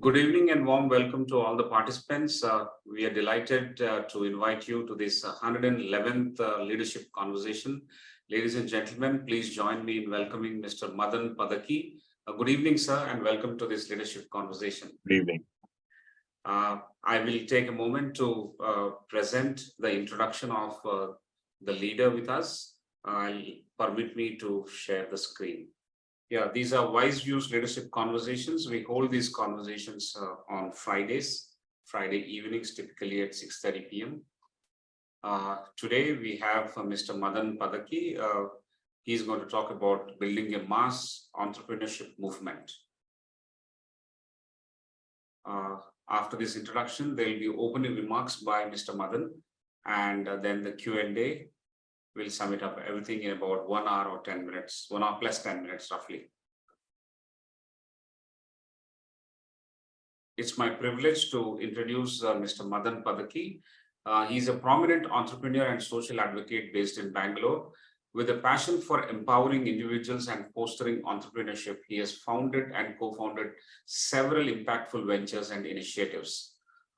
Good evening and warm welcome to all the participants. We are delighted to invite you to this 111th leadership conversation. Ladies and gentlemen, please join me in welcoming Mr. Madan Padaki. Good evening, sir, and welcome to this leadership conversation. Good evening. I will take a moment to present the introduction of the leader with us. Permit me to share the screen. Yeah, these are WiseViews leadership conversations. We hold these conversations on Fridays, Friday evenings, typically at 6:30 p.m. Today we have Mr. Madan Padaki. He's going to talk about building a mass entrepreneurship movement. After this introduction, there will be opening remarks by Mr. Madan, and then the Q&A. We'll sum it up everything in about 1 hour or 10 minutes, 1 hour plus 10 minutes roughly. It's my privilege to introduce Mr. Madan Padaki. He's a prominent entrepreneur and social advocate based in Bangalore. With a passion for empowering individuals and fostering entrepreneurship, he has founded and co-founded several impactful ventures and initiatives.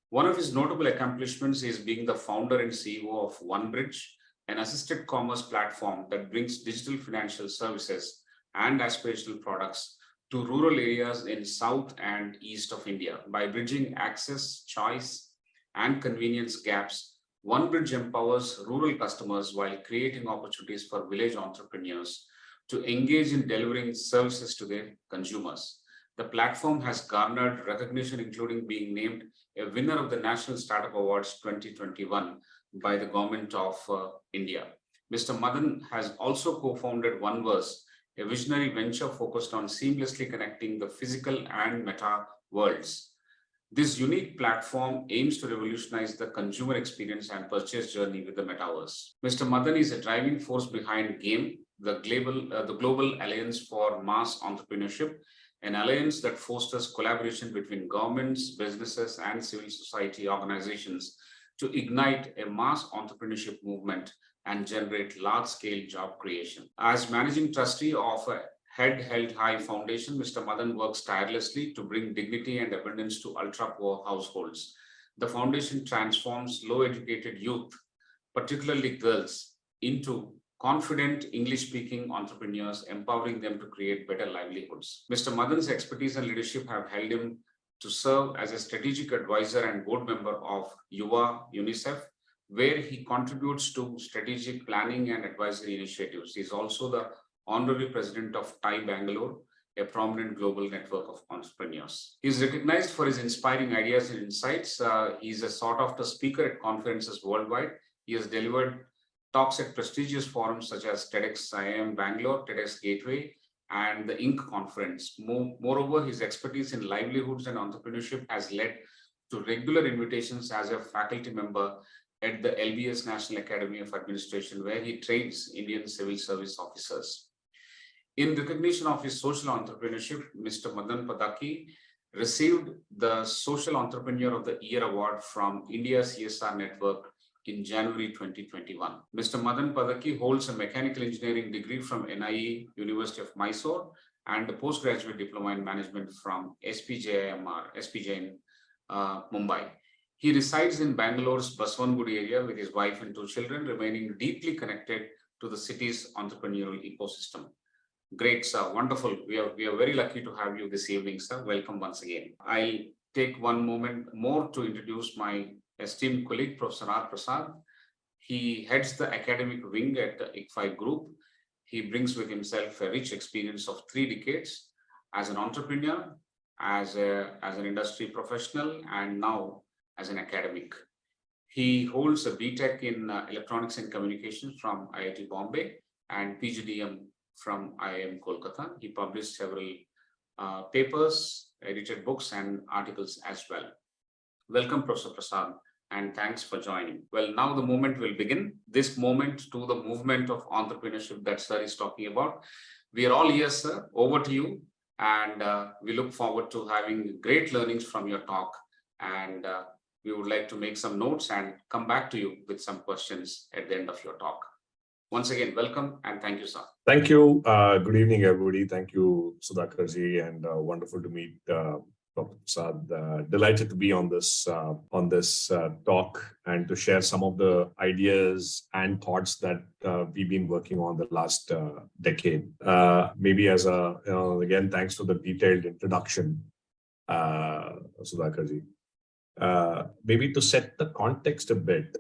One of his notable accomplishments is being the founder and CEO of 1Bridge, an assisted commerce platform that brings digital financial services and aspirational products to rural areas in South and East of India. By bridging access, choice, and convenience gaps, 1Bridge empowers rural customers while creating opportunities for village entrepreneurs to engage in delivering services to their consumers. The platform has garnered recognition, including being named a winner of the National Startup Awards 2021 by the Government of India. Mr. Madan has also co-founded OneVerse, a visionary venture focused on seamlessly connecting the physical and meta worlds. This unique platform aims to revolutionize the consumer experience and purchase journey with the metaverse. Mr. Madan is a driving force behind GAME, the Global Alliance for Mass Entrepreneurship, an alliance that fosters collaboration between governments, businesses, and civil society organizations to ignite a mass entrepreneurship movement and generate large-scale job creation. As managing trustee of a Head Held High Foundation, Mr. Madan works tirelessly to bring dignity and abundance to ultra-poor households. The foundation transforms low-educated youth, particularly girls, into confident English-speaking entrepreneurs, empowering them to create better livelihoods. Mr. Madan's expertise and leadership have held him to serve as a strategic advisor and board member of Yuva UNICEF, where he contributes to strategic planning and advisory initiatives. He is also the honorary president of TiE Bangalore, a prominent global network of entrepreneurs. He is recognized for his inspiring ideas and insights. He is a sought-after speaker at conferences worldwide. He has delivered talks at prestigious forums such as TEDx IIM Bangalore, TEDx Gateway, and the Inc. conference. Moreover, his expertise in livelihoods and entrepreneurship has led to regular invitations as a faculty member at the LBS National Academy of Administration, where he trains Indian civil service officers. In recognition of his social entrepreneurship, Mr. Madan Padaki received the Social Entrepreneur of the Year Award from India CSR Network in January 2021. Mr. Madan Padaki holds a mechanical engineering degree from NIE, University of Mysore, and a postgraduate diploma in management from SPJ in Mumbai. He resides in Bangalore's Baswangudi area with his wife and 2 children, remaining deeply connected to the city's entrepreneurial ecosystem. Great, sir. Wonderful. We are very lucky to have you this evening, sir. Welcome once again. I'll take one moment more to introduce my esteemed colleague, Professor Prasad. He heads the academic wing at the ICFAI group. He brings with himself a rich experience of 3 decades as an entrepreneur, as an industry professional, and now as an academic. He holds a BTech in Electronics and Communications from IIT Bombay and PGDM from IIM Kolkata. He published several papers, edited books, and articles as well. Welcome, Professor Prasad, and thanks for joining. Well, now the moment will begin. This moment to the movement of entrepreneurship that sir is talking about. We are all here, sir. Over to you. And we look forward to having great learnings from your talk. And we would like to make some notes and come back to you with some questions at the end of your talk. Once again, welcome and thank you, sir. Thank you. Good evening, everybody. Thank you, Sudhakar ji, and wonderful to meet Dr. Prasad. Delighted to be on this talk and to share some of the ideas and thoughts that we've been working on the last decade. Maybe as again, thanks for the detailed introduction, Sudhakar ji. Maybe to set the context a bit,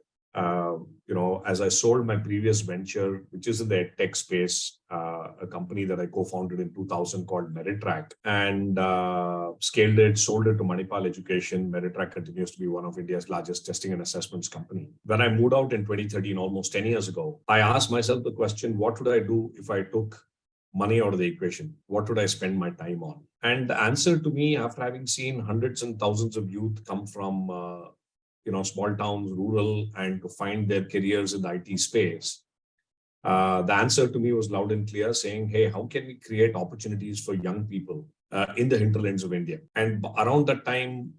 as I sold my previous venture, which is in the tech space, a company that I co-founded in 2000 called Meritrack, and scaled it, sold it to Manipal Education. Meritrack continues to be one of India's largest testing and assessments company. When I moved out in 2013, almost 10 years ago, I asked myself the question, what would I do if I took money out of the equation? What would I spend my time on? And the answer to me, after having seen hundreds and thousands of youth come from small towns, rural, and to find their careers in the IT space, the answer to me was loud and clear, saying, hey, how can we create opportunities for young people in the hinterlands of India? And around that time,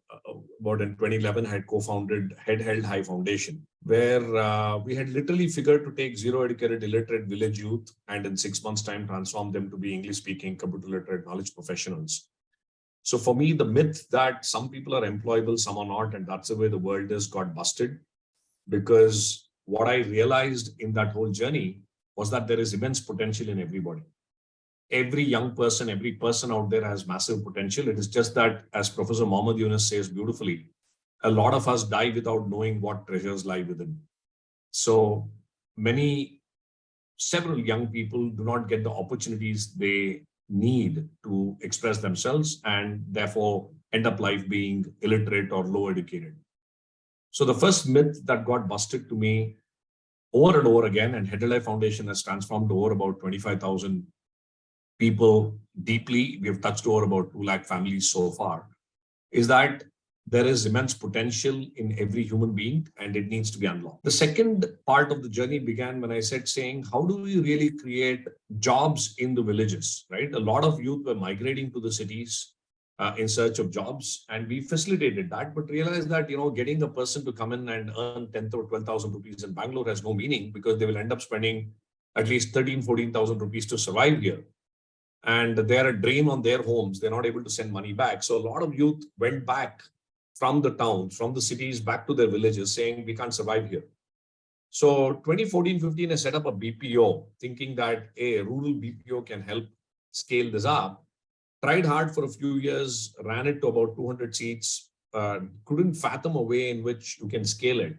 about in 2011, I had co-founded Head Held High Foundation, where we had literally figured to take zero-educated, illiterate village youth and in 6 months' time transform them to be English-speaking, computer-literate knowledge professionals. So for me, the myth that some people are employable, some are not, and that's the way the world is, got busted. Because what I realized in that whole journey was that there is immense potential in everybody. Every young person, every person out there has massive potential. It is just that, as Professor Mohammed Yunus says beautifully, a lot of us die without knowing what treasures lie within. So several young people do not get the opportunities they need to express themselves and therefore end up life being illiterate or low educated. So the first myth that got busted to me over and over again, and Head Held High Foundation has transformed over about 25,000 people deeply. We have touched over about 2 lakh families so far, is that there is immense potential in every human being and it needs to be unlocked. The second part of the journey began when I said, saying, how do we really create jobs in the villages, right? A lot of youth were migrating to the cities in search of jobs, and we facilitated that, but realized that, getting a person to come in and earn 10,000 or 12,000 rupees in Bangalore has no meaning, because they will end up spending at least 13,000, 14,000 rupees to survive here. And they're a drain on their homes. They're not able to send money back. So a lot of youth went back from the towns, from the cities back to their villages, saying we can't survive here. So 2014-15, I set up a BPO, thinking that a rural BPO can help scale this up. Tried hard for a few years, ran it to about 200 seats, couldn't fathom a way in which you can scale it.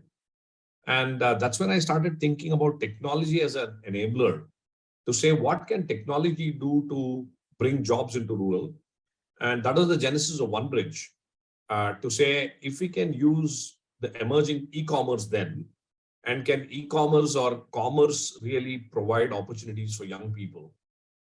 And that's when I started thinking about technology as an enabler, to say, what can technology do to bring jobs into rural? And that was the genesis of 1Bridge. To say, if we can use the emerging e-commerce then, and can e-commerce or commerce really provide opportunities for young people?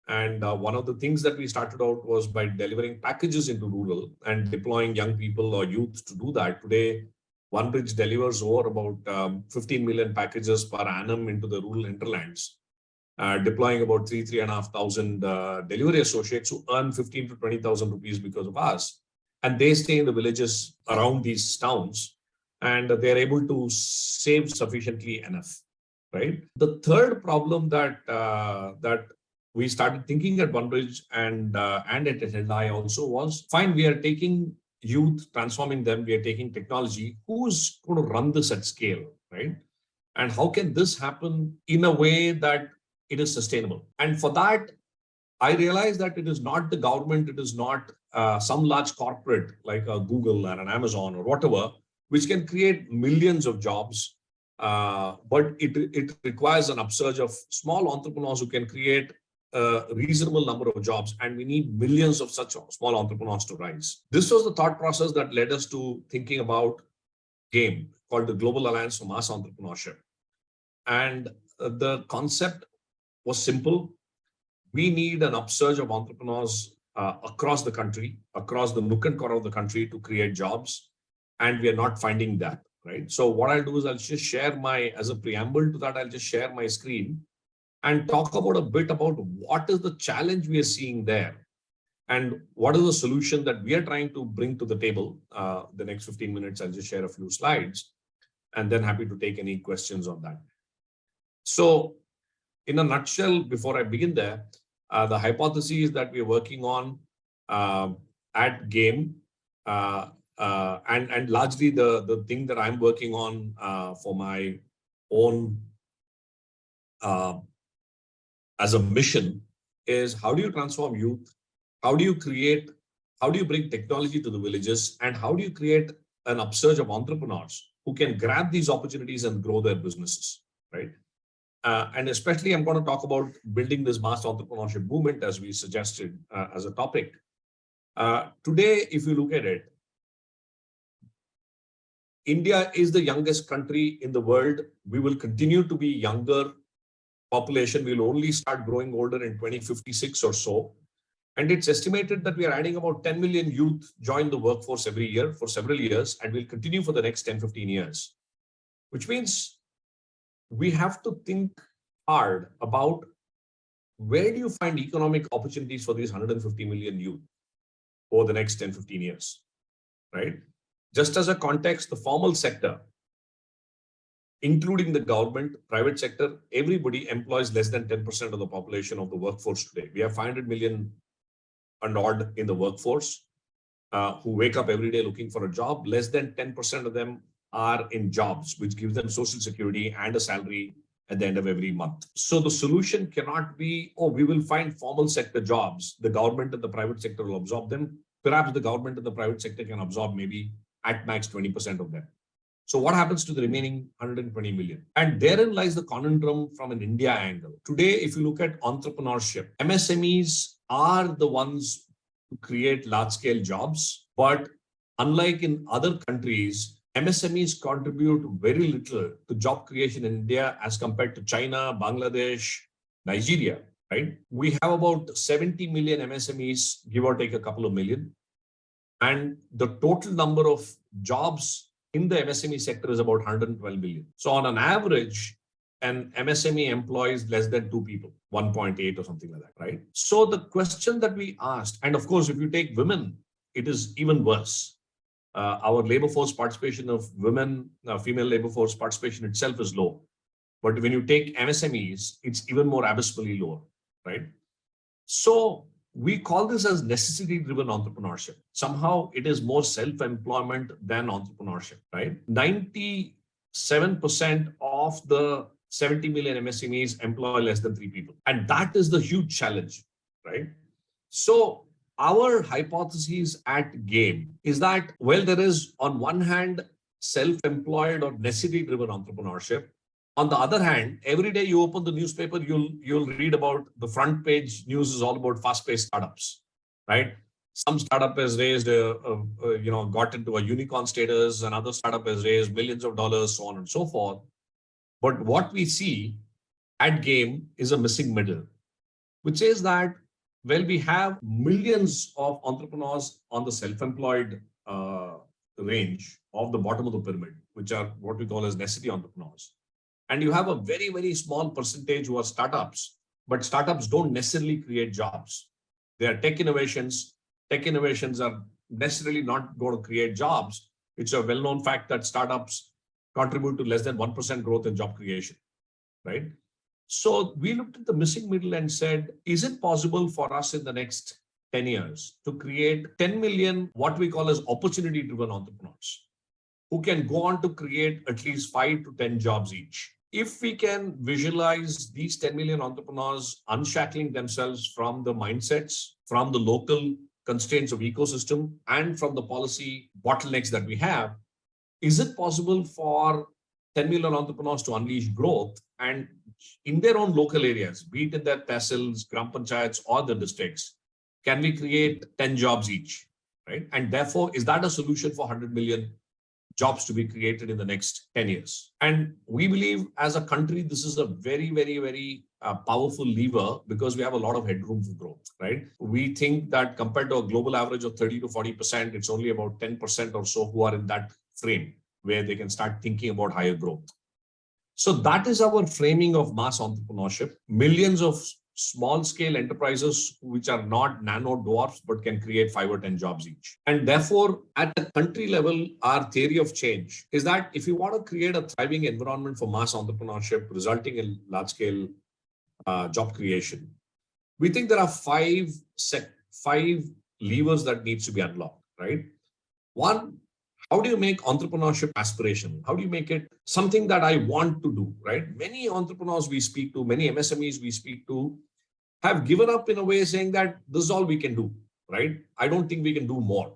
And one of the things that we started out was by delivering packages into rural and deploying young people or youth to do that. Today, 1Bridge delivers over about 15 million packages per annum into the rural hinterlands, deploying about 3,500 delivery associates who earn 15 to 20,000 rupees because of us. And they stay in the villages around these towns, and they're able to save sufficiently enough, right? The third problem that we started thinking at 1Bridge and at HLI also was, fine, we are taking youth, transforming them, we are taking technology, who's going to run this at scale, right? And how can this happen in a way that it is sustainable? And for that, I realized that it is not the government, it is not some large corporate like a Google or an Amazon or whatever, which can create millions of jobs, but it requires an upsurge of small entrepreneurs who can create a reasonable number of jobs, and we need millions of such small entrepreneurs to rise. This was the thought process that led us to thinking about GAME, called the Global Alliance for Mass Entrepreneurship. And the concept was simple. We need an upsurge of entrepreneurs across the country, across the nook and corner of the country, to create jobs, and we are not finding that, right? So what I'll do is I'll just share as a preamble to that, I'll just share my screen and talk about a bit about what is the challenge we are seeing there and what is the solution that we are trying to bring to the table. The next 15 minutes, I'll just share a few slides and then happy to take any questions on that. So in a nutshell, before I begin there, the hypotheses that we're working on at GAME And largely the thing that I'm working on for my own as a mission is how do you transform youth? How do you bring technology to the villages? And how do you create an upsurge of entrepreneurs who can grab these opportunities and grow their businesses, right? And especially I'm going to talk about building this mass entrepreneurship movement as we suggested as a topic. Today, if you look at it, India is the youngest country in the world. We will continue to be younger population. Will only start growing older in 2056 or so. And it's estimated that we are adding about 10 million youth join the workforce every year for several years, and will continue for the next 10, 15 years, which means we have to think hard about where do you find economic opportunities for these 150 million youth over the next 10, 15 years, right? Just as a context, the formal sector, including the government, private sector, everybody employs less than 10% of the population of the workforce today. We have 500 million and odd in the workforce who wake up every day looking for a job. Less than 10% of them are in jobs, which gives them social security and a salary at the end of every month. So the solution cannot be, oh, we will find formal sector jobs. The government and the private sector will absorb them. Perhaps the government and the private sector can absorb maybe at max 20% of them. So what happens to the remaining 120 million? And therein lies the conundrum from an India angle. Today, if you look at entrepreneurship, MSMEs are the ones who create large-scale jobs. But unlike in other countries, MSMEs contribute very little to job creation in India as compared to China, Bangladesh, Nigeria, right? We have about 70 million MSMEs, give or take a couple of million. And the total number of jobs in the MSME sector is about 112 million. So on an average, an MSME employs less than 2 people, 1.8 or something like that, right? So the question that we asked, and of course, if you take women, it is even worse. Our labor force participation of women, female labor force participation itself is low. But when you take MSMEs, it's even more abysmally lower, right? So we call this as necessity-driven entrepreneurship. Somehow it is more self-employment than entrepreneurship, right? 97% of the 70 million MSMEs employ less than 3 people. And that is the huge challenge, right? So our hypothesis at GAME is that, well, there is on one hand, self-employed or necessity-driven entrepreneurship. On the other hand, every day you open the newspaper, you'll read about the front page news is all about fast-paced startups, right? Some startup has raised, got into a unicorn status, another startup has raised millions of dollars, so on and so forth. But what we see at GAME is a missing middle, which says that, well, we have millions of entrepreneurs on the self-employed range of the bottom of the pyramid, which are what we call as necessity entrepreneurs. And you have a very, very small percentage who are startups, but startups don't necessarily create jobs. They are tech innovations. Tech innovations are necessarily not going to create jobs. It's a well-known fact that startups contribute to less than 1% growth in job creation, right? So we looked at the missing middle and said, is it possible for us in the next 10 years to create 10 million, what we call as opportunity-driven entrepreneurs, who can go on to create at least 5 to 10 jobs each? If we can visualize these 10 million entrepreneurs unshackling themselves from the mindsets, from the local constraints of ecosystem, and from the policy bottlenecks that we have, is it possible for 10 million entrepreneurs to unleash growth and in their own local areas, be it in their tehsils, gram panchayats, or the districts, can we create 10 jobs each, right? And therefore, is that a solution for 100 million jobs to be created in the next 10 years? And we believe as a country, this is a very, very, very powerful lever because we have a lot of headroom for growth, right? We think that compared to a global average of 30 to 40%, it's only about 10% or so who are in that frame where they can start thinking about higher growth. So that is our framing of mass entrepreneurship. Millions of small scale enterprises which are not nano dwarfs but can create 5 or 10 jobs each. And therefore, at the country level, our theory of change is that if you want to create a thriving environment for mass entrepreneurship resulting in large scale job creation, we think there are five levers that needs to be unlocked, right? One, how do you make entrepreneurship aspirational? How do you make it something that I want to do, right? Many entrepreneurs we speak to, many MSMEs we speak to have given up in a way saying that this is all we can do, right? I don't think we can do more.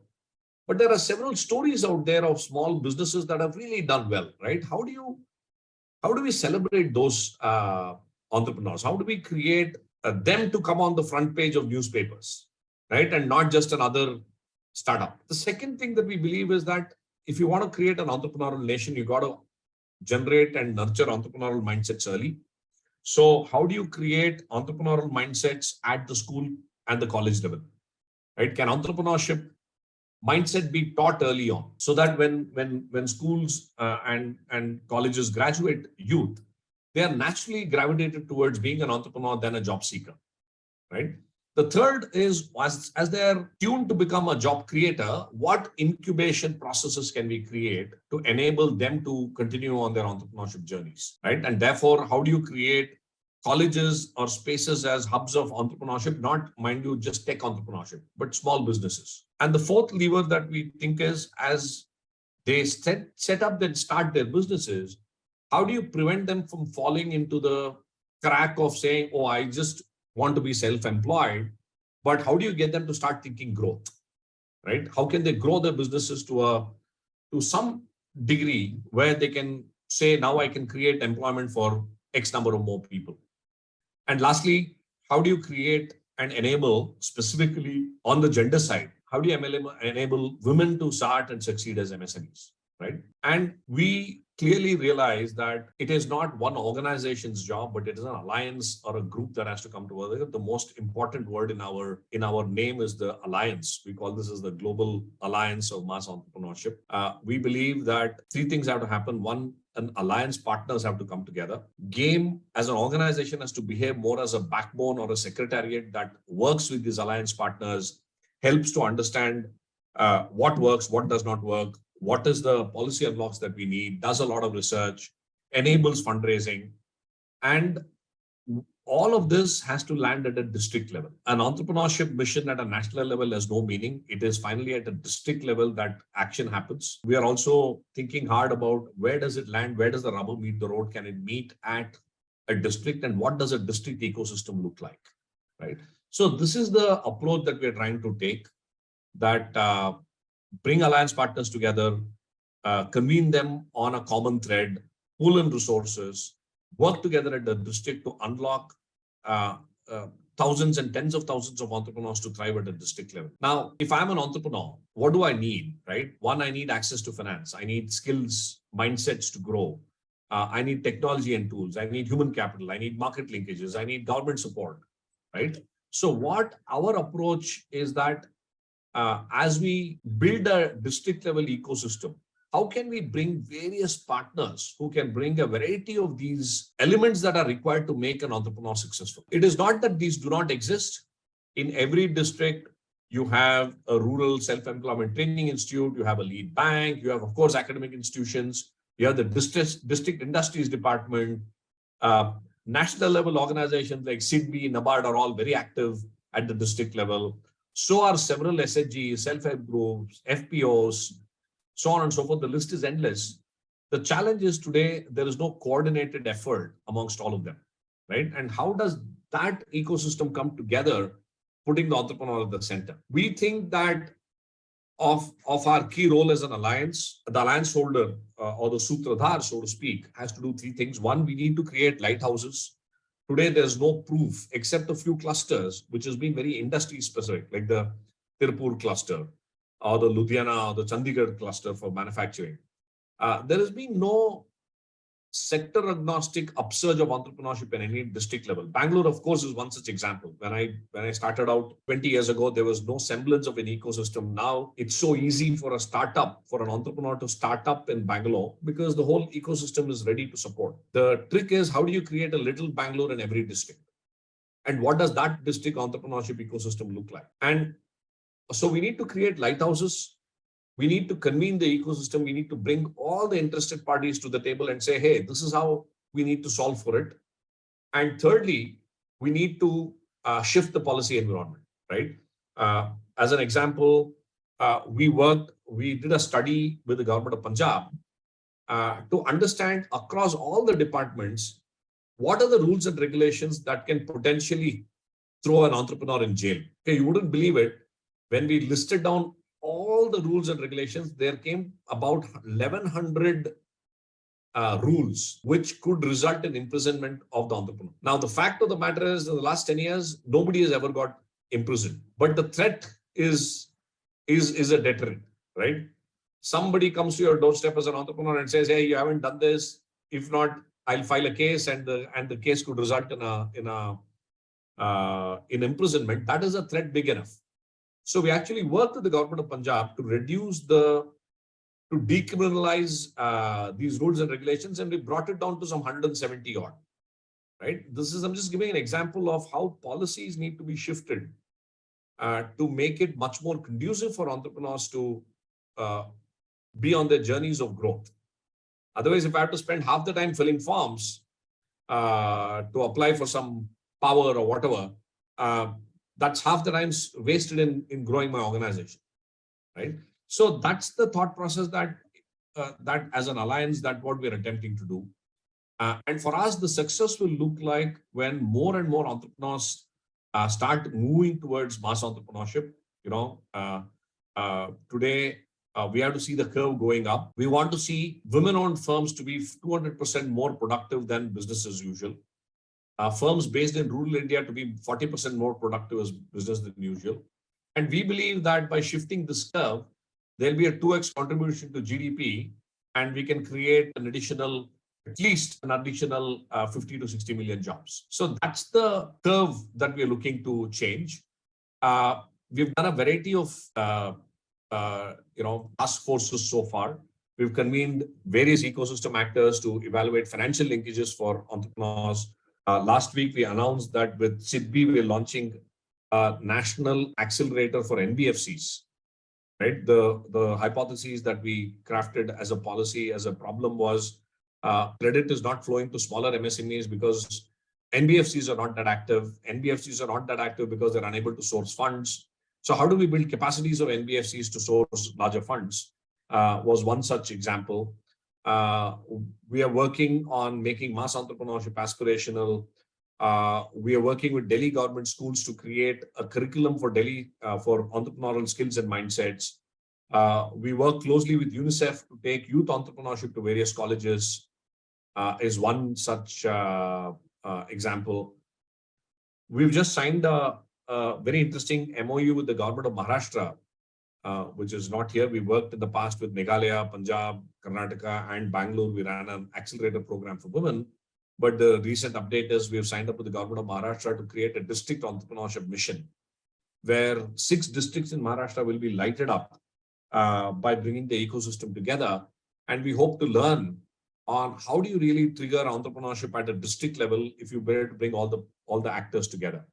But there are several stories out there of small businesses that have really done well, right? How do we celebrate those entrepreneurs? How do we create them to come on the front page of newspapers, right? And not just another startup. The second thing that we believe is that if you want to create an entrepreneurial nation, you got to generate and nurture entrepreneurial mindsets early. So how do you create entrepreneurial mindsets at the school and the college level, right? Can entrepreneurship mindset be taught early on so that when schools and colleges graduate youth, they are naturally gravitated towards being an entrepreneur than a job seeker, right? The third is as they're tuned to become a job creator, what incubation processes can we create to enable them to continue on their entrepreneurship journeys, right? And therefore, how do you create colleges or spaces as hubs of entrepreneurship, not mind you, just tech entrepreneurship, but small businesses. And the fourth lever that we think is as they set up and start their businesses, how do you prevent them from falling into the crack of saying, oh, I just want to be self-employed, but how do you get them to start thinking growth, right? How can they grow their businesses to some degree where they can say, now I can create employment for X number of more people. And lastly, how do you create and enable, specifically on the gender side, how do you enable women to start and succeed as MSMEs, right? And we clearly realize that it is not one organization's job, but it is an alliance or a group that has to come together. The most important word in our name is the alliance. We call this as the Global Alliance of Mass Entrepreneurship. We believe that three things have to happen. One, an alliance partners have to come together. GAME as an organization has to behave more as a backbone or a secretariat that works with these alliance partners, helps to understand what works, what does not work, what is the policy unlocks that we need, does a lot of research, enables fundraising, and all of this has to land at a district level. An entrepreneurship mission at a national level has no meaning. It is finally at a district level that action happens. We are also thinking hard about where does it land? Where does the rubber meet the road? Can it meet at a district? And what does a district ecosystem look like, right? So this is the approach that we're trying to take, that bring alliance partners together, convene them on a common thread, pool in resources, work together at the district to unlock thousands and tens of thousands of entrepreneurs to thrive at the district level. Now, if I'm an entrepreneur, what do I need, right? One, I need access to finance. I need skills, mindsets to grow. I need technology and tools. I need human capital. I need market linkages. I need government support, right? So what our approach is that as we build a district level ecosystem, how can we bring various partners who can bring a variety of these elements that are required to make an entrepreneur successful? It is not that these do not exist. In every district, you have a rural self-employment training institute, you have a lead bank, you have, of course, academic institutions, you have the district industries department, national level organizations like SIDBI, NABARD are all very active at the district level. So are several SHGs, self-help groups, FPOs, so on and so forth. The list is endless. The challenge is today, there is no coordinated effort amongst all of them, right? And how does that ecosystem come together, putting the entrepreneur at the center? We think that of our key role as an alliance, the alliance holder or the Sutradhar, so to speak, has to do three things. One, we need to create lighthouses. Today, there's no proof except a few clusters, which has been very industry specific, like the Tirupur cluster or the Ludhiana or the Chandigarh cluster for manufacturing. There has been no sector agnostic upsurge of entrepreneurship in any district level. Bangalore, of course, is one such example. When I started out 20 years ago, there was no semblance of an ecosystem. Now it's so easy for a startup, for an entrepreneur to start up in Bangalore because the whole ecosystem is ready to support. The trick is, how do you create a little Bangalore in every district? And what does that district entrepreneurship ecosystem look like? And so we need to create lighthouses. We need to convene the ecosystem. We need to bring all the interested parties to the table and say, hey, this is how we need to solve for it. And thirdly, we need to shift the policy environment, right? As an example, we did a study with the government of Punjab to understand across all the departments, what are the rules and regulations that can potentially throw an entrepreneur in jail. Okay, you wouldn't believe it. When we listed down all the rules and regulations, there came about 1,100 rules which could result in imprisonment of the entrepreneur. Now, the fact of the matter is, in the last 10 years, nobody has ever got imprisoned. But the threat is a deterrent, right? Somebody comes to your doorstep as an entrepreneur and says, "Hey, you haven't done this. If not, I'll file a case," and the case could result in imprisonment. That is a threat big enough. So we actually worked with the government of Punjab to decriminalize these rules and regulations, and we brought it down to some 170 odd. Right? I'm just giving an example of how policies need to be shifted to make it much more conducive for entrepreneurs to be on their journeys of growth. Otherwise, if I have to spend half the time filling forms to apply for some power or whatever, that's half the time wasted in growing my organization, right? So that's the thought process that as an alliance, that what we're attempting to do. And for us, the success will look like when more and more entrepreneurs start moving towards mass entrepreneurship. Today, we have to see the curve going up. We want to see women-owned firms to be 200% more productive than business as usual. Firms based in rural India to be 40% more productive as business than usual. And we believe that by shifting this curve, there'll be a 2x contribution to GDP, and we can create at least an additional 50 to 60 million jobs. So that's the curve that we're looking to change. We've done a variety of task forces so far. We've convened various ecosystem actors to evaluate financial linkages for entrepreneurs. Last week, we announced that with SIDBI, we're launching a national accelerator for NBFCs. Right? The hypothesis that we crafted as a policy, as a problem was credit is not flowing to smaller MSMEs because NBFCs are not that active. NBFCs are not that active because they're unable to source funds. So how do we build capacities of NBFCs to source larger funds? Was one such example. We are working on making mass entrepreneurship aspirational. We are working with Delhi government schools to create a curriculum for Delhi for entrepreneurial skills and mindsets. We work closely with UNICEF to take youth entrepreneurship to various colleges, is one such example. We've just signed a very interesting MOU with the government of Maharashtra, which is not here. We worked in the past with Meghalaya, Punjab, Karnataka, and Bangalore. We ran an accelerator program for women. But the recent update is we have signed up with the government of Maharashtra to create a district entrepreneurship mission, where 6 districts in Maharashtra will be lighted up by bringing the ecosystem together. And we hope to learn on how do you really trigger entrepreneurship at a district level if you were to bring all the actors together.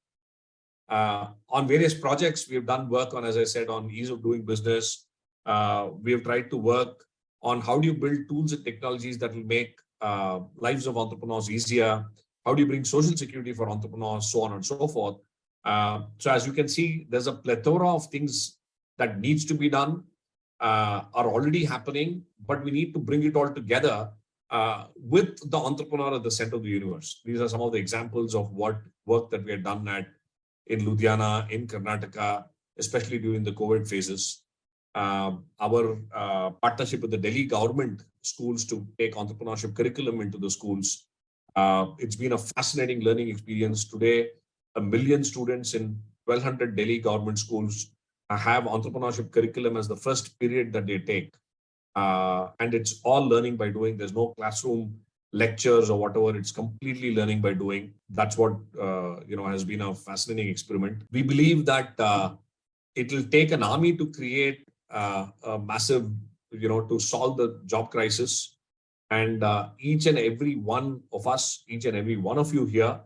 On various projects, we have done work on, as I said, on ease of doing business. We have tried to work on how do you build tools and technologies that will make lives of entrepreneurs easier. How do you bring social security for entrepreneurs, so on and so forth. So as you can see, there's a plethora of things that needs to be done, are already happening, but we need to bring it all together with the entrepreneur at the center of the universe. These are some of the examples of what work that we have done in Ludhiana, in Karnataka, especially during the COVID phases. Our partnership with the Delhi government schools to take entrepreneurship curriculum into the schools. It's been a fascinating learning experience. Today, 1 million students in 1,200 Delhi government schools have entrepreneurship curriculum as the first period that they take. And it's all learning by doing. There's no classroom lectures or whatever. It's completely learning by doing. That's what has been a fascinating experiment. We believe that it will take an army to create a massive, to solve the job crisis. And each and every one of us, each and every one of you here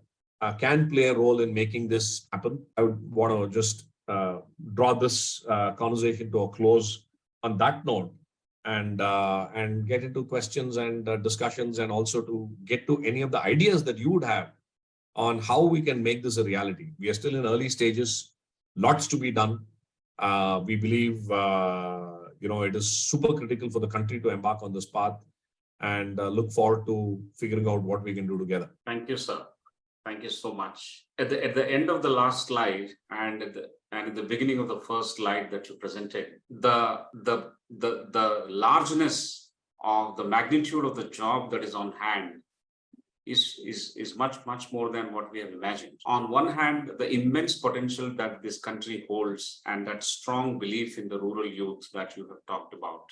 can play a role in making this happen. I would want to just draw this conversation to a close on that note, and get into questions and discussions, and also to get to any of the ideas that you would have on how we can make this a reality. We are still in early stages, lots to be done. We believe, it is super critical for the country to embark on this path and look forward to figuring out what we can do together. Thank you, sir. Thank you so much. At the end of the last slide and at the beginning of the first slide that you presented, the largeness of the magnitude of the job that is on hand is much more than what we have imagined. On one hand, the immense potential that this country holds and that strong belief in the rural youth that you have talked about,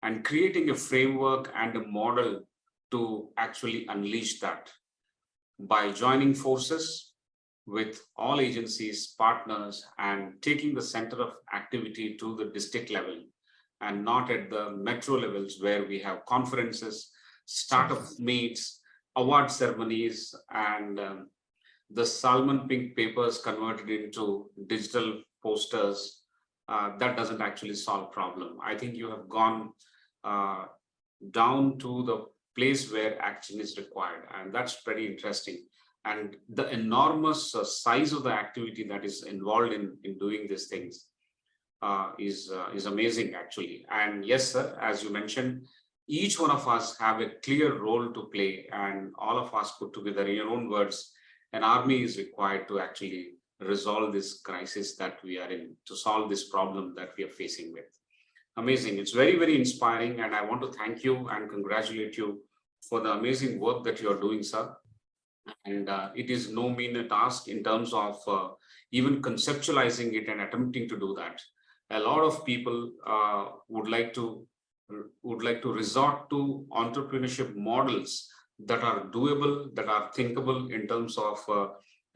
and creating a framework and a model to actually unleash that by joining forces with all agencies, partners, and taking the center of activity to the district level and not at the metro levels where we have conferences, startup meets, award ceremonies, and the Salmon Pink papers converted into digital posters. That doesn't actually solve problem. I think you have gone down to the place where action is required, and that's pretty interesting. And the enormous size of the activity that is involved in doing these things is amazing, actually. And yes, sir, as you mentioned, each one of us have a clear role to play, and all of us put together, in your own words, an army is required to actually resolve this crisis that we are in, to solve this problem that we are facing with. Amazing. It's very, very inspiring, and I want to thank you and congratulate you for the amazing work that you are doing, sir. And it is no mean task in terms of even conceptualizing it and attempting to do that. A lot of people would like to resort to entrepreneurship models that are doable, that are thinkable in terms of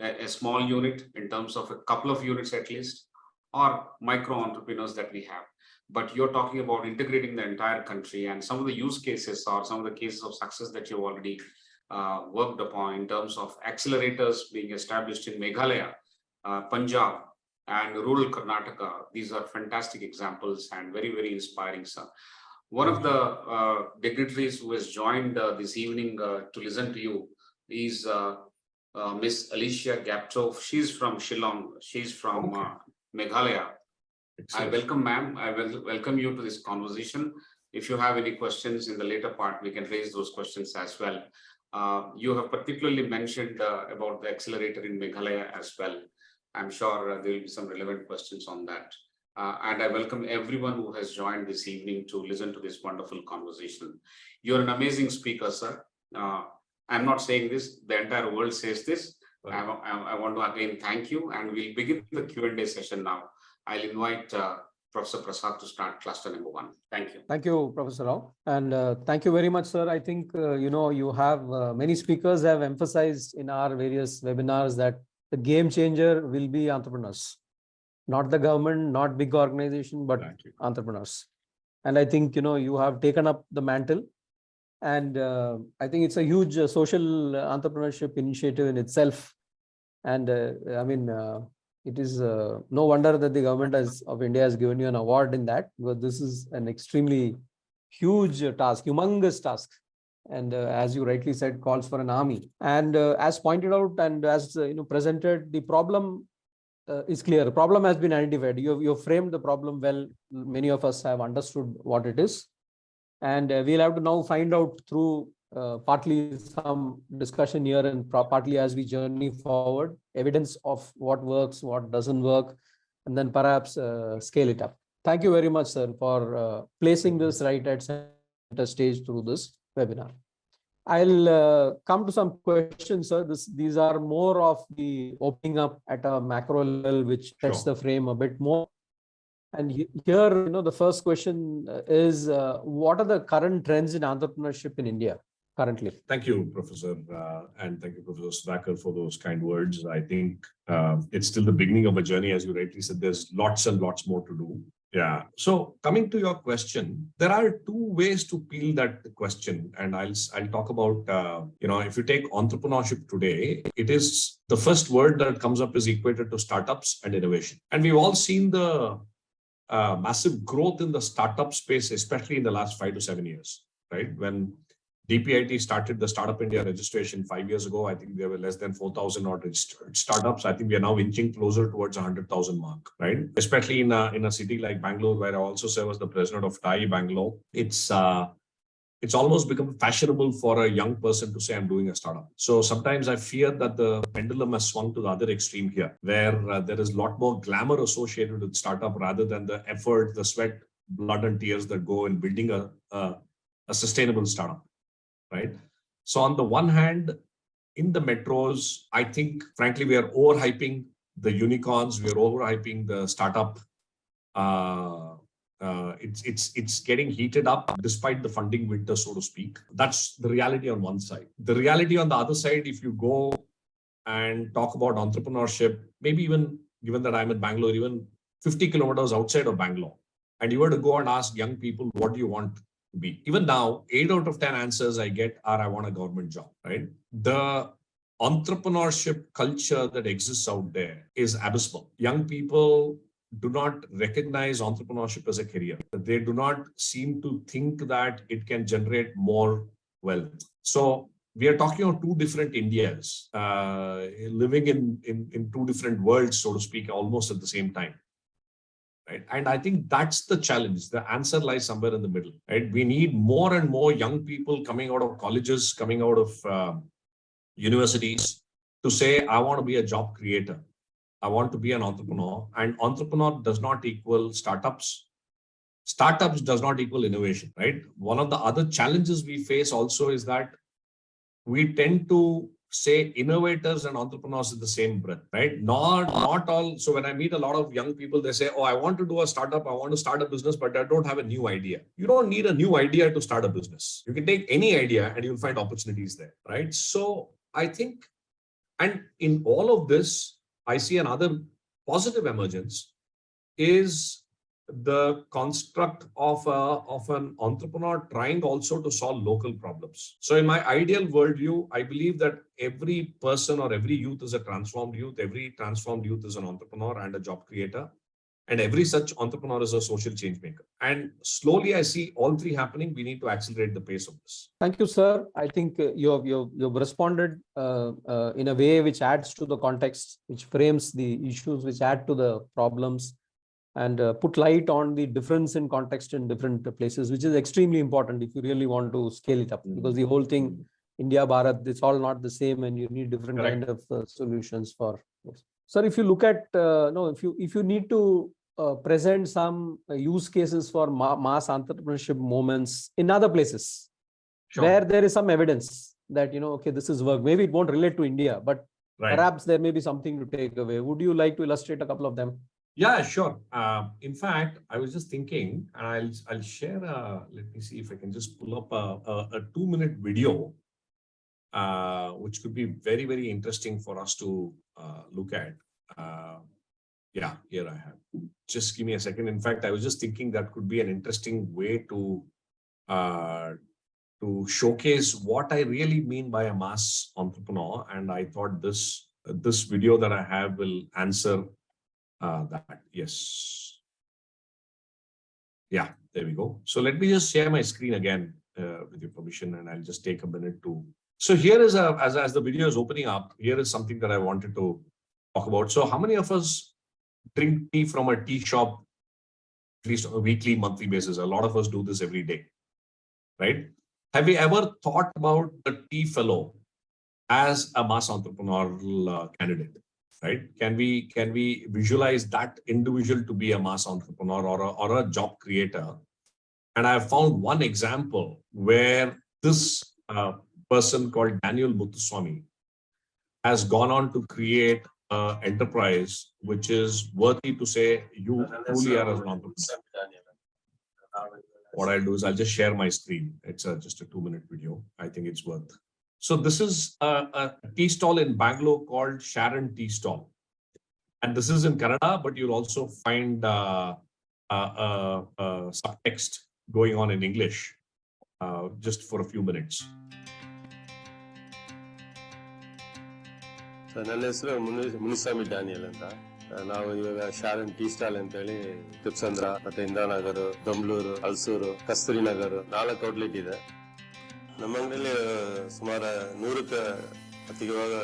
a small unit, in terms of a couple of units at least, or micro entrepreneurs that we have. But you're talking about integrating the entire country, and some of the use cases or some of the cases of success that you've already worked upon in terms of accelerators being established in Meghalaya, Punjab, and rural Karnataka. These are fantastic examples and very, very inspiring, sir. One of the dignitaries who has joined this evening to listen to you is Miss Alicia Gaptov. She's from Shillong. She's from Meghalaya. I welcome, ma'am. I will welcome you to this conversation. If you have any questions in the later part, we can raise those questions as well. You have particularly mentioned about the accelerator in Meghalaya as well. I'm sure there will be some relevant questions on that. And I welcome everyone who has joined this evening to listen to this wonderful conversation. You're an amazing speaker, sir. I'm not saying this, the entire world says this. Right. I want to again thank you, and we'll begin the Q&A session now. I'll invite Professor Prasad to start cluster number 1. Thank you. Thank you, Professor Rao. And thank you very much, sir. I think, you have many speakers have emphasized in our various webinars that the game changer will be entrepreneurs, not the government, not big organization, but entrepreneurs. And I think, you have taken up the mantle, and I think it's a huge social entrepreneurship initiative in itself. And it is no wonder that the government of India has given you an award in that, because this is an extremely huge task, humongous task. And as you rightly said, calls for an army. And as pointed out and as presented, the problem is clear. The problem has been identified. You framed the problem well. Many of us have understood what it is. And we'll have to now find out through partly some discussion here and partly as we journey forward, evidence of what works, what doesn't work, and then perhaps scale it up. Thank you very much, sir, for placing this right at center stage through this webinar. I'll come to some questions, sir. These are more of the opening up at a macro level, which sets the frame a bit more. And here, the first question is, what are the current trends in entrepreneurship in India currently? Thank you, Professor, and thank you, Professor Sudhakar, for those kind words. I think it's still the beginning of a journey. As you rightly said, there's lots and lots more to do. Yeah. So coming to your question, there are two ways to peel that question. And I'll talk about, if you take entrepreneurship today, it is the first word that comes up is equated to startups and innovation. And we've all seen the massive growth in the startup space, especially in the last 5 to 7 years, right? When DPIT started the Startup India registration 5 years ago. I think there were less than 4,000 odd registered startups. I think we are now inching closer towards 100,000 mark, right? Especially in a city like Bangalore, where I also serve as the president of TAI Bangalore. It's almost become fashionable for a young person to say, I'm doing a startup. So sometimes I fear that the pendulum has swung to the other extreme here, where there is a lot more glamour associated with startup rather than the effort, the sweat, blood and tears that go in building a sustainable startup, right? So on the one hand, in the metros, I think, frankly, we are overhyping the unicorns. We are overhyping the startup. It's getting heated up despite the funding winter, so to speak. That's the reality on one side. The reality on the other side, if you go and talk about entrepreneurship, maybe even given that I'm in Bangalore, even 50 kilometers outside of Bangalore, and you were to go and ask young people, what do you want to be? Even now, 8 out of 10 answers I get are, I want a government job, right? The entrepreneurship culture that exists out there is abysmal. Young people do not recognize entrepreneurship as a career. They do not seem to think that it can generate more wealth. So we are talking of two different Indias, living in two different worlds, so to speak, almost at the same time. Right? And I think that's the challenge. The answer lies somewhere in the middle. Right? We need more and more young people coming out of colleges, coming out of universities to say, I want to be a job creator. I want to be an entrepreneur. And entrepreneur does not equal startups. Startups does not equal innovation, right? One of the other challenges we face also is that we tend to say innovators and entrepreneurs in the same breath, right? Not all. So when I meet a lot of young people, they say, oh, I want to do a startup. I want to start a business, but I don't have a new idea. You don't need a new idea to start a business. You can take any idea and you'll find opportunities there, right? So I think, and in all of this, I see another positive emergence is the construct of an entrepreneur trying also to solve local problems. So in my ideal worldview, I believe that every person or every youth is a transformed youth. Every transformed youth is an entrepreneur and a job creator. And every such entrepreneur is a social change maker. And slowly I see all three happening. We need to accelerate the pace of this. Thank you, sir. I think you've responded in a way which adds to the context, which frames the issues, which add to the problems, and put light on the difference in context in different places, which is extremely important if you really want to scale it up. Because the whole thing, India, Bharat, it's all not the same, and you need different kind of solutions for this. Sir, if you look at if you need to present some use cases for mass entrepreneurship moments in other places, where there is some evidence that okay, this is work. Maybe it won't relate to India, but perhaps there may be something to take away. Would you like to illustrate a couple of them? Yeah, sure. In fact, I was just thinking, and I'll share. Let me see if I can just pull up a 2-minute video, which could be very, very interesting for us to look at. Yeah, here I have. Just give me a second. In fact, I was just thinking that could be an interesting way to showcase what I really mean by a mass entrepreneur. And I thought this video that I have will answer that. Yes. Yeah, there we go. So let me just share my screen again with your permission, and I'll just take a minute to. So here is as the video is opening up, here is something that I wanted to talk about. So how many of us drink tea from a tea shop, at least on a weekly, monthly basis? A lot of us do this every day, right? Have you ever thought about the tea fellow as a mass entrepreneurial candidate? Right? Can we visualize that individual to be a mass entrepreneur or a job creator? And I have found one example where this person called Daniel Muthuswamy has gone on to create an enterprise which is worthy to say you truly are an entrepreneur. What I'll do is I'll just share my screen. It's just a 2-minute video. I think it's worth. So this is a tea stall in Bangalore called Sharon Tea Stall. And this is in Kannada, but you'll also find subtext going on in English just for a few minutes. So ನನ್ನ ಹೆಸರು Muniswamy Daniel ಅಂತ. ನಾವು ಇವಾಗ ಶಾರನ್ tea stall ಅಂತ ಹೇಳಿ ತಿಪ್ಸಂದ್ರ ಮತ್ತೆ ಇಂದಾನಗರ್, ದೊಂಬ್ಳೂರು, ಹಲ್ಸೂರು, ಕಸ್ತೂರಿ Nagar 4 outlet ಇದೆ. ನಮ್ಮ ಅಂಗಡಿಯಲ್ಲಿ ಸುಮಾರು 100ಕ್ಕೆ ಅತಿಗವಾಗ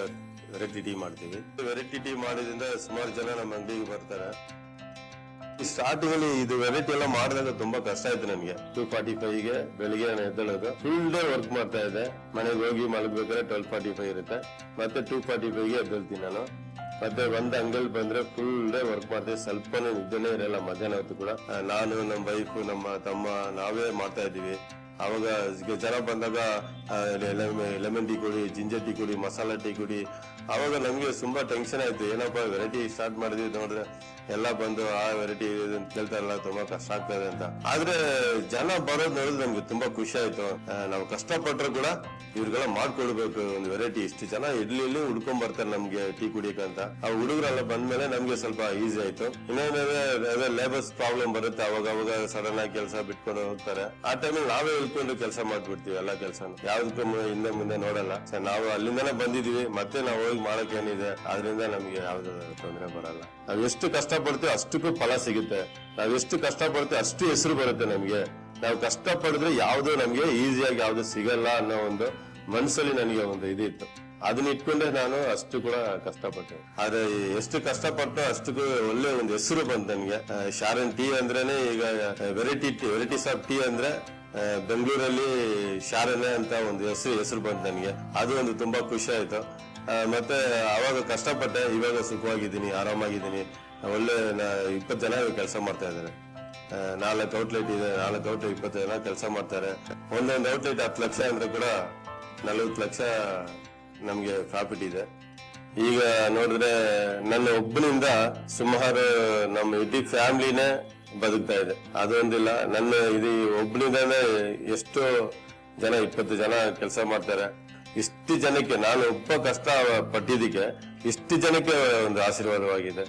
ವೆರೈಟಿ ಟೀ ಮಾಡ್ತೀವಿ. ವೆರೈಟಿ ಟೀ ಮಾಡೋದ್ರಿಂದ ಸುಮಾರು ಜನ ನಮ್ಮ ಅಂಗಡಿಗೆ ಬರ್ತಾರೆ. ಸ್ಟಾರ್ಟಿಂಗ್ ಅಲ್ಲಿ ಇದು ವೆರೈಟಿ ಎಲ್ಲ ಮಾಡಿದಾಗ ತುಂಬಾ ಕಷ್ಟ ಆಯ್ತು ನನಗೆ. 2:45ಗೆ ಬೆಳಿಗ್ಗೆ ಎದ್ದೇಳೋದು, ಫುಲ್ ಡೇ ವರ್ಕ್ ಮಾಡ್ತಾ ಇದ್ದೆ. ಮನೆಗೆ ಹೋಗಿ ಮಲಗಬೇಕಾದ್ರೆ 12:45 ಇರುತ್ತೆ. ಮತ್ತೆ 2:45ಗೆ ಎದ್ದೇಳ್ತೀನಿ ನಾನು. ಮತ್ತೆ ಒಂದ್ ಅಂಗಲ್ ಬಂದ್ರೆ ಫುಲ್ ಡೇ ವರ್ಕ್ ಮಾಡ್ತೀವಿ. ಸ್ವಲ್ಪನೂ ನಿದ್ದೆನೇ ಇರಲ್ಲ ಮಧ್ಯಾಹ್ನ ಹೊತ್ತು ಕೂಡ. ನಾನು, ನಮ್ಮ ವೈಫ್, ನಮ್ಮ ತಮ್ಮ ನಾವೇ ಮಾಡ್ತಾ ಇದ್ದೀವಿ. ಅವಾಗ ಜನ ಬಂದಾಗ ಲೆಮನ್ ಟೀ ಕೊಡಿ, ಜಿಂಜರ್ ಟೀ ಕೊಡಿ, ಮಸಾಲಾ ಟೀ ಕೊಡಿ. ಅವಾಗ ನಮ್ಗೆ ತುಂಬಾ ಟೆನ್ಷನ್ ಆಯ್ತು. ಏನಪ್ಪ ವೆರೈಟಿ ಸ್ಟಾರ್ಟ್ ಮಾಡಿದ್ವಿ, ನೋಡಿದ್ರೆ ಎಲ್ಲ ಬಂದು ಆ ವೆರೈಟಿ ಕೇಳ್ತಾರಲ್ಲ, ತುಂಬಾ ಕಷ್ಟ ಆಗ್ತದೆ ಅಂತ. ಆದ್ರೆ ಜನ ಬರೋದ್ ನೋಡಿದ್ರೆ ನಮ್ಗೆ ತುಂಬಾ ಖುಷಿ ಆಯ್ತು. ನಾವು ಕಷ್ಟಪಟ್ಟರು ಕೂಡ ಇವ್ರಿಗೆಲ್ಲ ಮಾಡ್ಕೊಡ್ಬೇಕು ಒಂದು ವೆರೈಟಿ. ಇಷ್ಟು ಜನ ಇಲ್ಲಿ ಹುಡ್ಕೊಂಡ್ ಬರ್ತಾರೆ ನಮ್ಗೆ ಟೀ ಕುಡಿಯಕಂತ. ಆ ಹುಡುಗರೆಲ್ಲ ಬಂದ್ಮೇಲೆ ನಮ್ಗೆ ಸ್ವಲ್ಪ ಈಸಿ ಆಯ್ತು. ಇನ್ನೇನಾದ್ರೆ ಲೇಬರ್ಸ್ ಪ್ರಾಬ್ಲಮ್ ಬರುತ್ತೆ, ಅವಾಗ ಸಡನ್ ಆಗಿ ಕೆಲಸ ಬಿಟ್ಕೊಂಡು ಹೋಗ್ತಾರೆ. ಆ ಟೈಮಿಗೆ ನಾವೇ ಇಳ್ಕೊಂಡು ಕೆಲಸ ಮಾಡ್ಬಿಡ್ತೀವಿ. ಎಲ್ಲ ಕೆಲಸ ಯಾವ್ದಕ್ಕೂ ಹಿಂದೆ ಮುಂದೆ ನೋಡಲ್ಲ. ನಾವು ಅಲ್ಲಿಂದನೇ ಬಂದಿದೀವಿ, ಮತ್ತೆ ನಾವು ಹೋಗಿ ಮಾಡಕ್ ಏನಿದೆ, ಆದ್ರಿಂದ ನಮ್ಗೆ ಯಾವ್ದು ತೊಂದರೆ ಬರಲ್ಲ. ನಾವ್ ಎಷ್ಟು ಕಷ್ಟ ಪಡ್ತೀವಿ ಅಷ್ಟಕ್ಕೂ ಫಲ ಸಿಗುತ್ತೆ. ನಾವ್ ಎಷ್ಟು ಕಷ್ಟ ಪಡ್ತೀವಿ ಅಷ್ಟು ಹೆಸರು ಬರುತ್ತೆ ನಮ್ಗೆ. ನಾವು ಕಷ್ಟ ಪಡಿದ್ರೆ ಯಾವ್ದು ನಮ್ಗೆ ಈಸಿಯಾಗಿ ಯಾವ್ದು ಸಿಗಲ್ಲ ಅನ್ನೋ ಒಂದು ಮನ್ಸಲ್ಲಿ ನನಗೆ ಒಂದು ಇದಿತ್ತು. ಅದನ್ನ ಇಟ್ಕೊಂಡೆ ನಾನು ಅಷ್ಟು ಕೂಡ ಕಷ್ಟಪಟ್ಟೆ. ಆದ್ರೆ ಎಷ್ಟು ಕಷ್ಟಪಟ್ಟು ಅಷ್ಟಕ್ಕೂ ಒಳ್ಳೆ ಒಂದು ಹೆಸರು ಬಂತು ನನ್ಗೆ. ಶಾರನ್ ಟೀ ಅಂದ್ರೇನೆ ಈಗ ವೆರೈಟೀಸ್ ಆಫ್ ಟೀ ಅಂದ್ರೆ ಬೆಂಗಳೂರಲ್ಲಿ ಶಾರನೆ ಅಂತ ಒಂದು ಹೆಸರು ಬಂತು ನನಗೆ. ಅದು ಒಂದು ತುಂಬಾ ಖುಷಿ ಆಯ್ತು. ಮತ್ತೆ ಅವಾಗ ಕಷ್ಟಪಟ್ಟೆ, ಇವಾಗ ಸುಖವಾಗಿದ್ದೀನಿ, ಆರಾಮಾಗಿದ್ದೀನಿ. ಒಳ್ಳೆ 20 ಜನ ಕೆಲಸ ಮಾಡ್ತಾ ಇದ್ದಾರೆ. 4 ಔಟ್ಲೆಟ್ ಇದೆ, 4 ಔಟ್ಲೆಟ್ 20 ಜನ ಕೆಲಸ ಮಾಡ್ತಾರೆ. ಒಂದೊಂದು ಔಟ್ಲೆಟ್ 10 ಲಕ್ಷ ಅಂದ್ರೆ ಕೂಡ 40 ಲಕ್ಷ ನಮ್ಗೆ ಪ್ರಾಫಿಟ್ ಇದೆ. ಈಗ ನೋಡಿದ್ರೆ ನನ್ನ ಒಬ್ಬನಿಂದ ಸುಮಾರು ನಮ್ಮ ಇಡೀ ಫ್ಯಾಮಿಲಿನೇ ಬದುಕ್ತಾ ಇದೆ. ಅದೊಂದಿಲ್ಲ, ನನ್ನ ಇದು ಒಬ್ಬನಿಂದಾನೆ ಎಷ್ಟೋ ಜನ 20 ಜನ ಕೆಲಸ ಮಾಡ್ತಾರೆ. ಇಷ್ಟು ಜನಕ್ಕೆ ನಾನು ಒಬ್ಬ ಕಷ್ಟ ಪಟ್ಟಿದ್ದಕ್ಕೆ ಇಷ್ಟು ಜನಕ್ಕೆ ಒಂದು ಆಶೀರ್ವಾದವಾಗಿದೆ.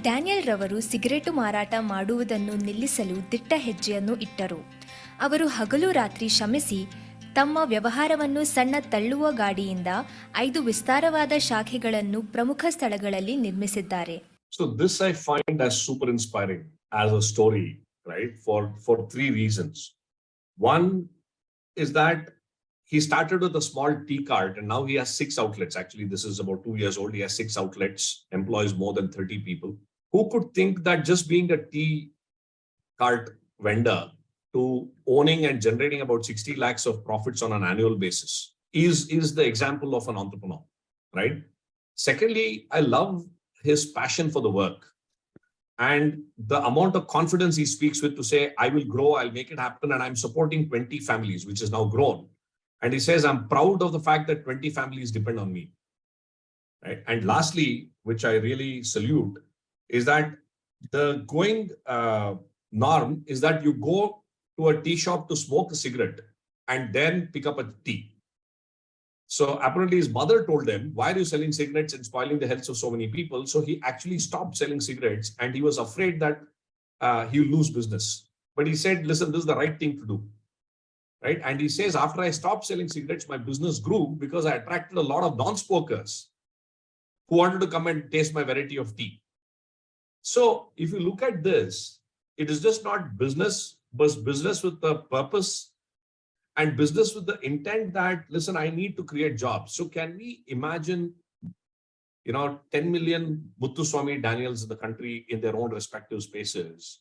ಡ್ಯಾನಿಯಲ್ ರವರು ಸಿಗರೇಟು ಮಾರಾಟ ಮಾಡುವುದನ್ನು ನಿಲ್ಲಿಸಲು ದಿಟ್ಟ ಹೆಜ್ಜೆಯನ್ನು ಇಟ್ಟರು. ಅವರು ಹಗಲು ರಾತ್ರಿ ಶ್ರಮಿಸಿ ತಮ್ಮ ವ್ಯವಹಾರವನ್ನು ಸಣ್ಣ ತಳ್ಳುವ ಗಾಡಿಯಿಂದ 5 ವಿಸ್ತಾರವಾದ ಶಾಖೆಗಳನ್ನು ಪ್ರಮುಖ ಸ್ಥಳಗಳಲ್ಲಿ ನಿರ್ಮಿಸಿದ್ದಾರೆ. So this I find as super inspiring as a story, right? For 3 reasons. One is that he started with a small tea cart and now he has 6 outlets. Actually, this is about 2 years old. He has 6 outlets, employs more than 30 people. Who could think that just being a tea cart vendor to owning and generating about 60 lakhs of profits on an annual basis is the example of an entrepreneur, right? Secondly, I love his passion for the work and the amount of confidence he speaks with to say, I will grow, I'll make it happen, and I'm supporting 20 families, which is now grown. And he says, I'm proud of the fact that 20 families depend on me, right? And lastly, which I really salute, is that the going norm is that you go to a tea shop to smoke a cigarette and then pick up a tea. So apparently his mother told him, why are you selling cigarettes and spoiling the health of so many people? So he actually stopped selling cigarettes and he was afraid that he'll lose business. But he said, listen, this is the right thing to do, right? And he says, after I stopped selling cigarettes, my business grew because I attracted a lot of non-smokers who wanted to come and taste my variety of tea. So if you look at this, it is just not business, but business with the purpose and business with the intent that, listen, I need to create jobs. So can we imagine, 10 million Muthuswamy Daniels in the country in their own respective spaces?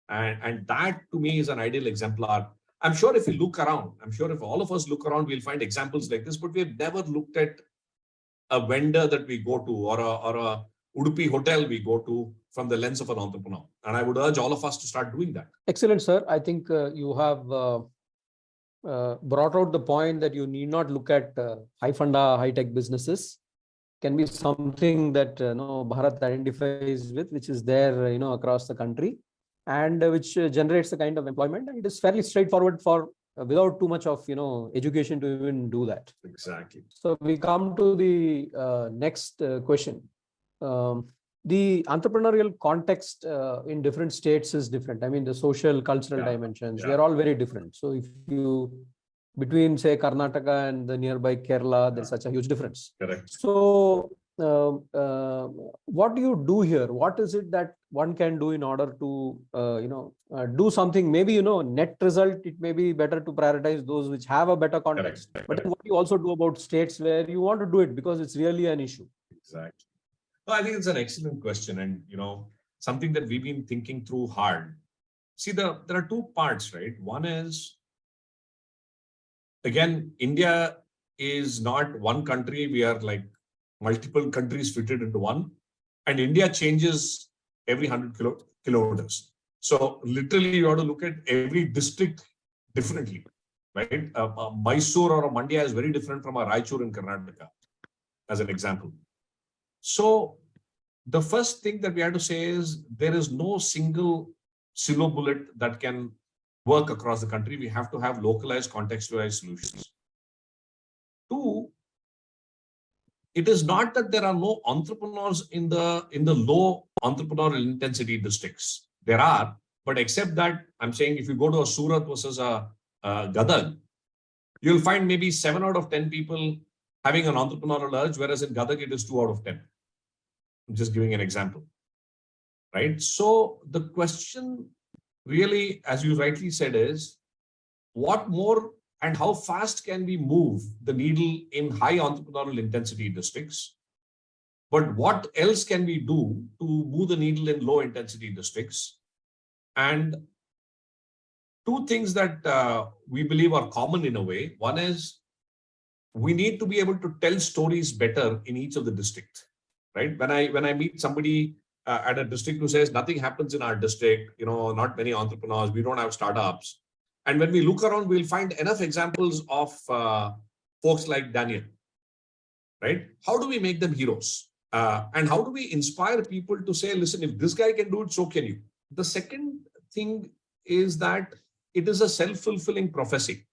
And that to me is an ideal exemplar. I'm sure if we look around, I'm sure if all of us look around, we'll find examples like this, but we've never looked at a vendor that we go to or a Udupi hotel we go to from the lens of an entrepreneur. And I would urge all of us to start doing that. Excellent, sir. I think you have brought out the point that you need not look at high funda, high tech businesses. Can be something that Bharat identifies with, which is there across the country, and which generates the kind of employment. And it is fairly straightforward for without too much of education to even do that. Exactly. So we come to the next question. The entrepreneurial context in different states is different. I mean, the social, cultural dimensions, they're all very different. So if you, between say Karnataka and the nearby Kerala, there's such a huge difference. Correct. So what do you do here? What is it that one can do in order to, do something? Maybe, net result, it may be better to prioritize those which have a better context. Correct. But then what do you also do about states where you want to do it because it's really an issue? Exactly. No, I think it's an excellent question, and something that we've been thinking through hard. See, there are two parts, right? One is, again, India is not one country. We are like multiple countries fitted into one, and India changes every 100 kilometers. So literally, you have to look at every district differently, right? Mysore or a Mandya is very different from a Raichur in Karnataka, as an example. So the first thing that we have to say is there is no single silver bullet that can work across the country. We have to have localized, contextualized solutions. Two, it is not that there are no entrepreneurs in the low entrepreneurial intensity districts. There are, but except that, I'm saying if you go to a Surat versus a Gadag, you'll find maybe 7 out of 10 people having an entrepreneurial urge, whereas in Gadag it is 2 out of 10. I'm just giving an example, right? So the question really, as you rightly said, is what more and how fast can we move the needle in high entrepreneurial intensity districts? But what else can we do to move the needle in low intensity districts? And two things that we believe are common in a way. One is we need to be able to tell stories better in each of the districts, right? When I meet somebody at a district who says nothing happens in our district, not many entrepreneurs, we don't have startups. And when we look around, we'll find enough examples of folks like Daniel, right? How do we make them heroes? And how do we inspire people to say, listen, if this guy can do it, so can you? The second thing is that it is a self-fulfilling prophecy,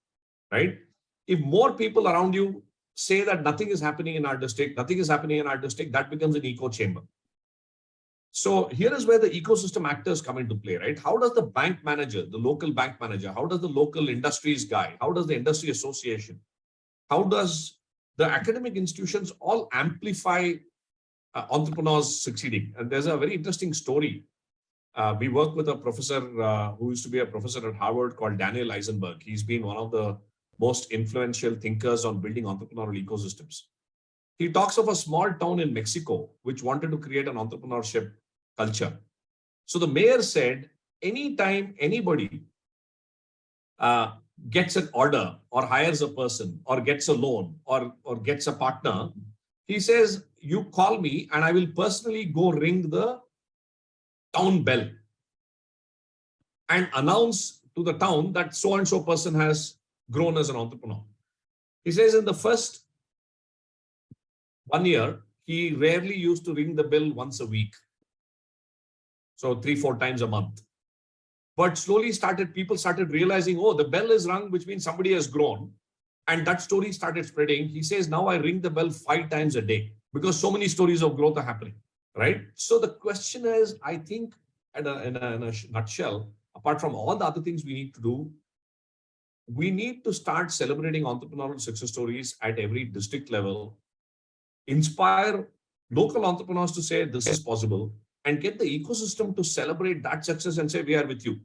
right? If more people around you say that nothing is happening in our district, that becomes an echo chamber. So here is where the ecosystem actors come into play, right? How does the bank manager, the local bank manager, how does the local industries guy, how does the industry association, how does the academic institutions all amplify entrepreneurs succeeding? And there's a very interesting story. We work with a professor who used to be a professor at Harvard called Daniel Eisenberg. He's been one of the most influential thinkers on building entrepreneurial ecosystems. He talks of a small town in Mexico which wanted to create an entrepreneurship culture. So the mayor said, anytime anybody gets an order or hires a person or gets a loan or gets a partner, he says, you call me and I will personally go ring the town bell and announce to the town that so-and-so person has grown as an entrepreneur. He says in the first 1 year, he rarely used to ring the bell once a week. So 3-4 times a month. But slowly people started realizing, oh, the bell is rung, which means somebody has grown. And that story started spreading. He says, now I ring the bell 5 times a day because so many stories of growth are happening, right? So the question is, I think in a nutshell, apart from all the other things we need to do, we need to start celebrating entrepreneurial success stories at every district level, inspire local entrepreneurs to say this is possible, and get the ecosystem to celebrate that success and say we are with you.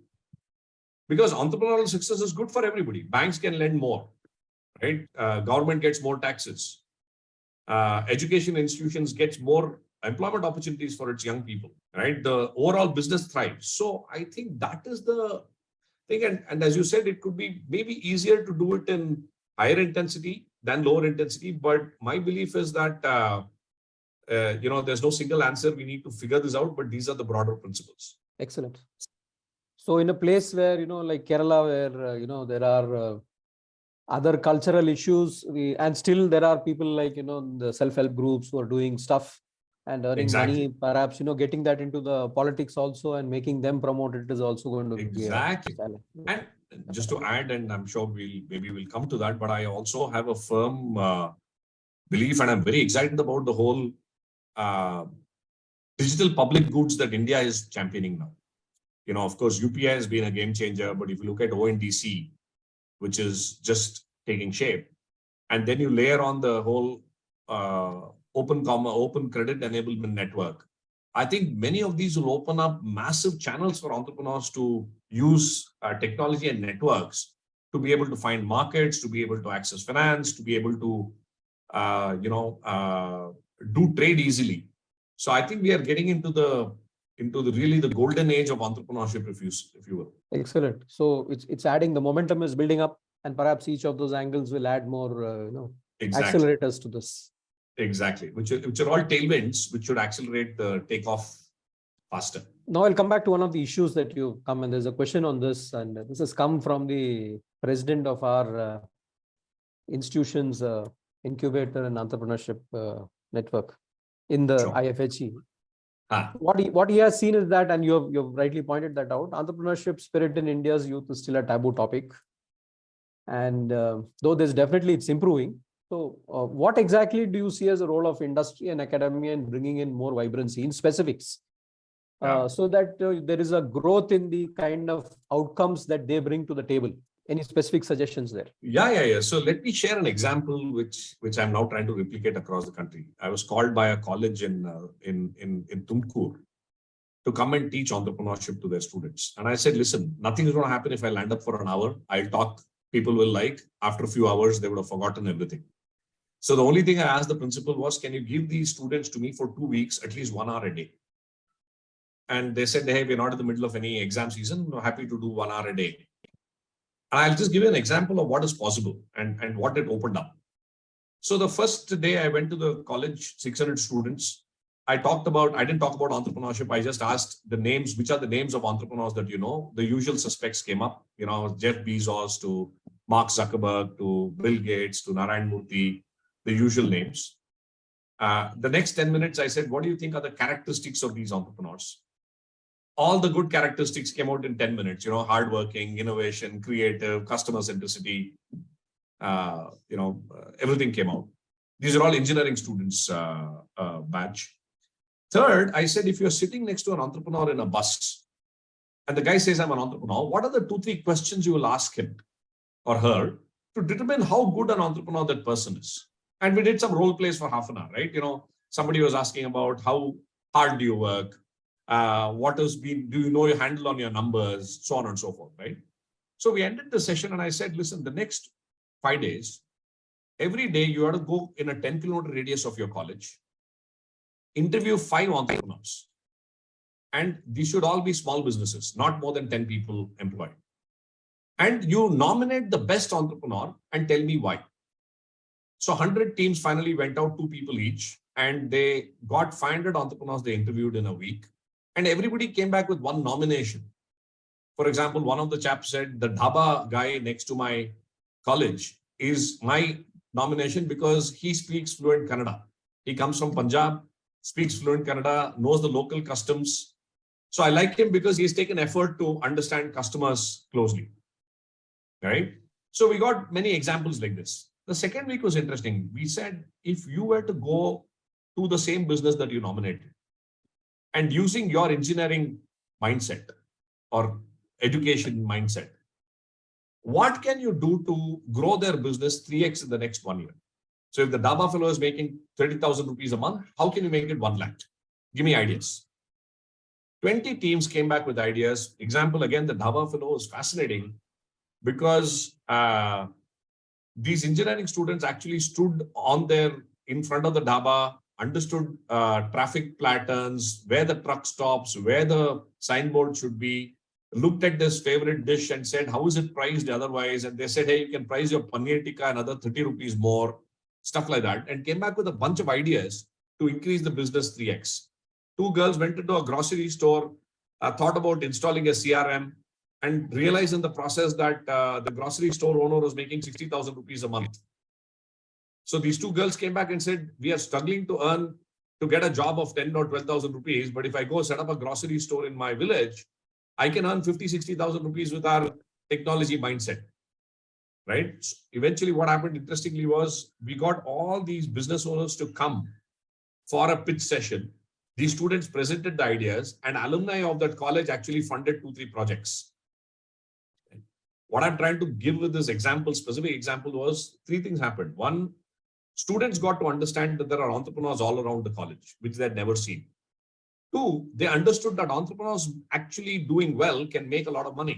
Because entrepreneurial success is good for everybody. Banks can lend more, right? Government gets more taxes. Education institutions gets more employment opportunities for its young people, right? The overall business thrives. So I think that is the thing. And as you said, it could be maybe easier to do it in higher intensity than lower intensity. But my belief is that, there's no single answer. We need to figure this out, but these are the broader principles. Excellent. So in a place where, like Kerala, where, there are other cultural issues, and still there are people like, the self-help groups who are doing stuff and earning money, perhaps, getting that into the politics also and making them promote it is also going to be a challenge. And just to add, and I'm sure we'll come to that, but I also have a firm belief, and I'm very excited about the whole digital public goods that India is championing now. Of course, UPI has been a game changer, but if you look at ONDC, which is just taking shape, and then you layer on the whole open credit enablement network. I think many of these will open up massive channels for entrepreneurs to use technology and networks to be able to find markets, to be able to access finance, to be able to, do trade easily. So I think we are getting into the really the golden age of entrepreneurship, if you will. Excellent. So it's adding, the momentum is building up, and perhaps each of those angles will add more, Exactly. accelerators to this. Exactly, which are all tailwinds, which should accelerate the takeoff faster. Now I'll come back to one of the issues that you come, and there's a question on this, and this has come from the president of our institution's incubator and entrepreneurship network in the Sure. IFHE. Ah. What he has seen is that, and you've rightly pointed that out, entrepreneurship spirit in India's youth is still a taboo topic. And though there's definitely, it's improving. So what exactly do you see as a role of industry and academia in bringing in more vibrancy in specifics? So that there is a growth in the kind of outcomes that they bring to the table. Any specific suggestions there? Yeah. So let me share an example which I'm now trying to replicate across the country. I was called by a college in Tumkur to come and teach entrepreneurship to their students. And I said, listen, nothing is going to happen if I land up for an hour. I'll talk, people will like. After a few hours, they would have forgotten everything. So the only thing I asked the principal was, can you give these students to me for 2 weeks, at least 1 hour a day? And they said, hey, we're not in the middle of any exam season. We're happy to do 1 hour a day. And I'll just give you an example of what is possible and what it opened up. So the first day I went to the college, 600 students. I didn't talk about entrepreneurship. I just asked the names, which are the names of entrepreneurs that you know. The usual suspects came up, Jeff Bezos to Mark Zuckerberg to Bill Gates to Narayan Murthy, the usual names. The next 10 minutes, I said, what do you think are the characteristics of these entrepreneurs? All the good characteristics came out in 10 minutes, hardworking, innovation, creative, customer centricity, everything came out. These are all engineering students batch. Third, I said, if you're sitting next to an entrepreneur in a bus and the guy says, I'm an entrepreneur, what are the 2-3 questions you will ask him or her to determine how good an entrepreneur that person is? And we did some role plays for half an hour, right? Somebody was asking about how hard do you work? Do you know your handle on your numbers, so on and so forth, right? So we ended the session and I said, listen, the next 5 days, every day you have to go in a 10-kilometer radius of your college, interview 5 entrepreneurs. And these should all be small businesses, not more than 10 people employed. And you nominate the best entrepreneur and tell me why. So 100 teams finally went out, 2 people each, and they got 500 entrepreneurs they interviewed in a week. And everybody came back with one nomination. For example, one of the chaps said, the dhaba guy next to my college is my nomination because he speaks fluent Kannada. He comes from Punjab, speaks fluent Kannada, knows the local customs. So I like him because he's taken effort to understand customers closely, right? So we got many examples like this. The second week was interesting. We said, if you were to go to the same business that you nominated and using your engineering mindset or education mindset, what can you do to grow their business 3x in the next 1 year? So if the dhaba fellow is making 30,000 rupees a month, how can you make it 1 lakh? Give me ideas. 20 teams came back with ideas. Example, again, the dhaba fellow was fascinating because these engineering students actually stood in front of the dhaba, understood traffic patterns, where the truck stops, where the signboard should be, looked at this favorite dish and said, how is it priced otherwise? And they said, hey, you can price your paneer tikka another 30 rupees more, stuff like that, and came back with a bunch of ideas to increase the business 3x. 2 girls went into a grocery store, thought about installing a CRM, and realized in the process that the grocery store owner was making 60,000 rupees a month. So these 2 girls came back and said, we are struggling to get a job of 10 or 12,000 rupees. But if I go set up a grocery store in my village, I can earn 50, 60,000 rupees with our technology mindset, right? So eventually what happened, interestingly, was we got all these business owners to come for a pitch session. These students presented the ideas and alumni of that college actually funded 2-3 projects. What I'm trying to give with this example, specific example, was 3 things happened. 1, students got to understand that there are entrepreneurs all around the college, which they had never seen. 2, they understood that entrepreneurs actually doing well can make a lot of money,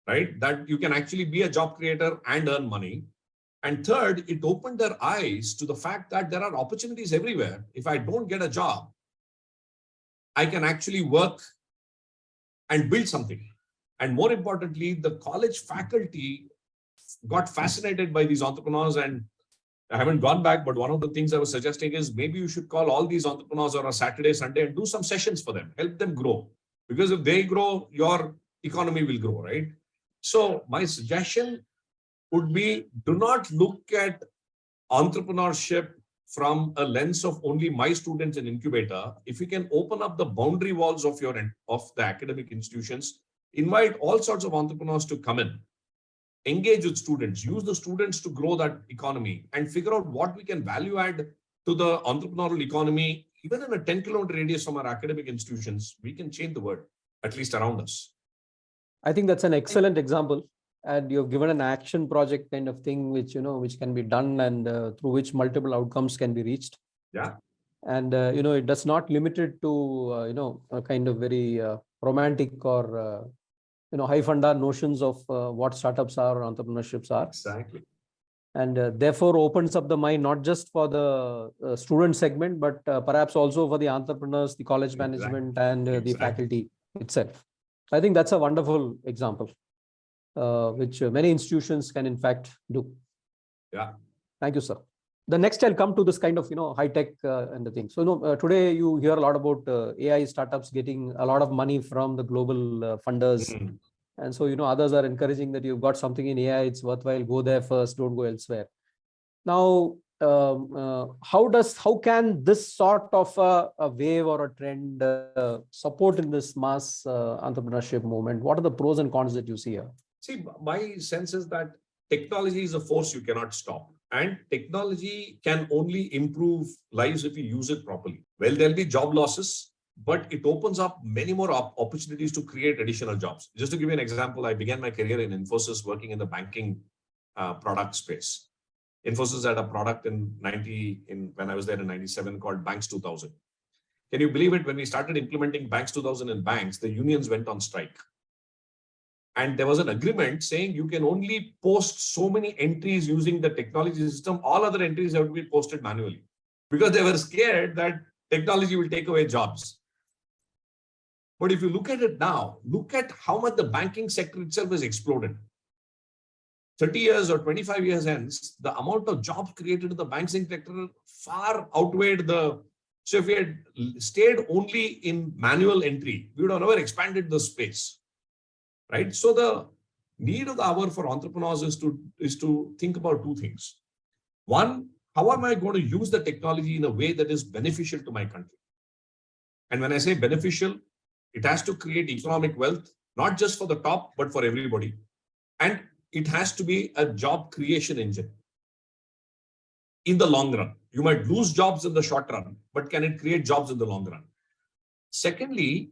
right? That you can actually be a job creator and earn money. And 3rd, it opened their eyes to the fact that there are opportunities everywhere. If I don't get a job, I can actually work and build something. And more importantly, the college faculty got fascinated by these entrepreneurs. And I haven't gone back, but one of the things I was suggesting is maybe you should call all these entrepreneurs on a Saturday, Sunday and do some sessions for them, help them grow. Because if they grow, your economy will grow, right? So my suggestion would be, do not look at entrepreneurship from a lens of only my students in incubator. If you can open up the boundary walls of the academic institutions, invite all sorts of entrepreneurs to come in, engage with students, use the students to grow that economy and figure out what we can value add to the entrepreneurial economy. Even in a 10-kilometer radius from our academic institutions, we can change the world, at least around us. I think that's an excellent example. And you've given an action project kind of thing, which, which can be done and through which multiple outcomes can be reached. Yeah. And, it does not limit it to, a kind of very romantic or, high funda notions of what startups are or entrepreneurships are. Exactly. And therefore opens up the mind, not just for the student segment, but perhaps also for the entrepreneurs, the college management and the faculty itself. I think that's a wonderful example. Which many institutions can in fact do. Yeah. Thank you, sir. The next I'll come to this kind of, high tech and the thing. So, today you hear a lot about AI startups getting a lot of money from the global funders. Mm. And so, others are encouraging that you've got something in AI, it's worthwhile, go there first, don't go elsewhere. Now, how can this sort of a wave or a trend support in this mass entrepreneurship movement? What are the pros and cons that you see here? See, my sense is that technology is a force you cannot stop. And technology can only improve lives if you use it properly. Well, there'll be job losses, but it opens up many more opportunities to create additional jobs. Just to give you an example, I began my career in Infosys working in the banking product space. Infosys had a product when I was there in 97 called Banks 2000. Can you believe it? When we started implementing Banks 2000 in banks, the unions went on strike. And there was an agreement saying you can only post so many entries using the technology system. All other entries have to be posted manually because they were scared that technology will take away jobs. But if you look at it now, look at how much the banking sector itself has exploded. 30 years or 25 years hence, the amount of jobs created in the banking sector far outweighed the. So if we had stayed only in manual entry, we would have never expanded the space. Right. So the need of the hour for entrepreneurs is to think about 2 things. One, how am I going to use the technology in a way that is beneficial to my country? And when I say beneficial, it has to create economic wealth, not just for the top, but for everybody. And it has to be a job creation engine. In the long run, you might lose jobs in the short run, but can it create jobs in the long run? Secondly,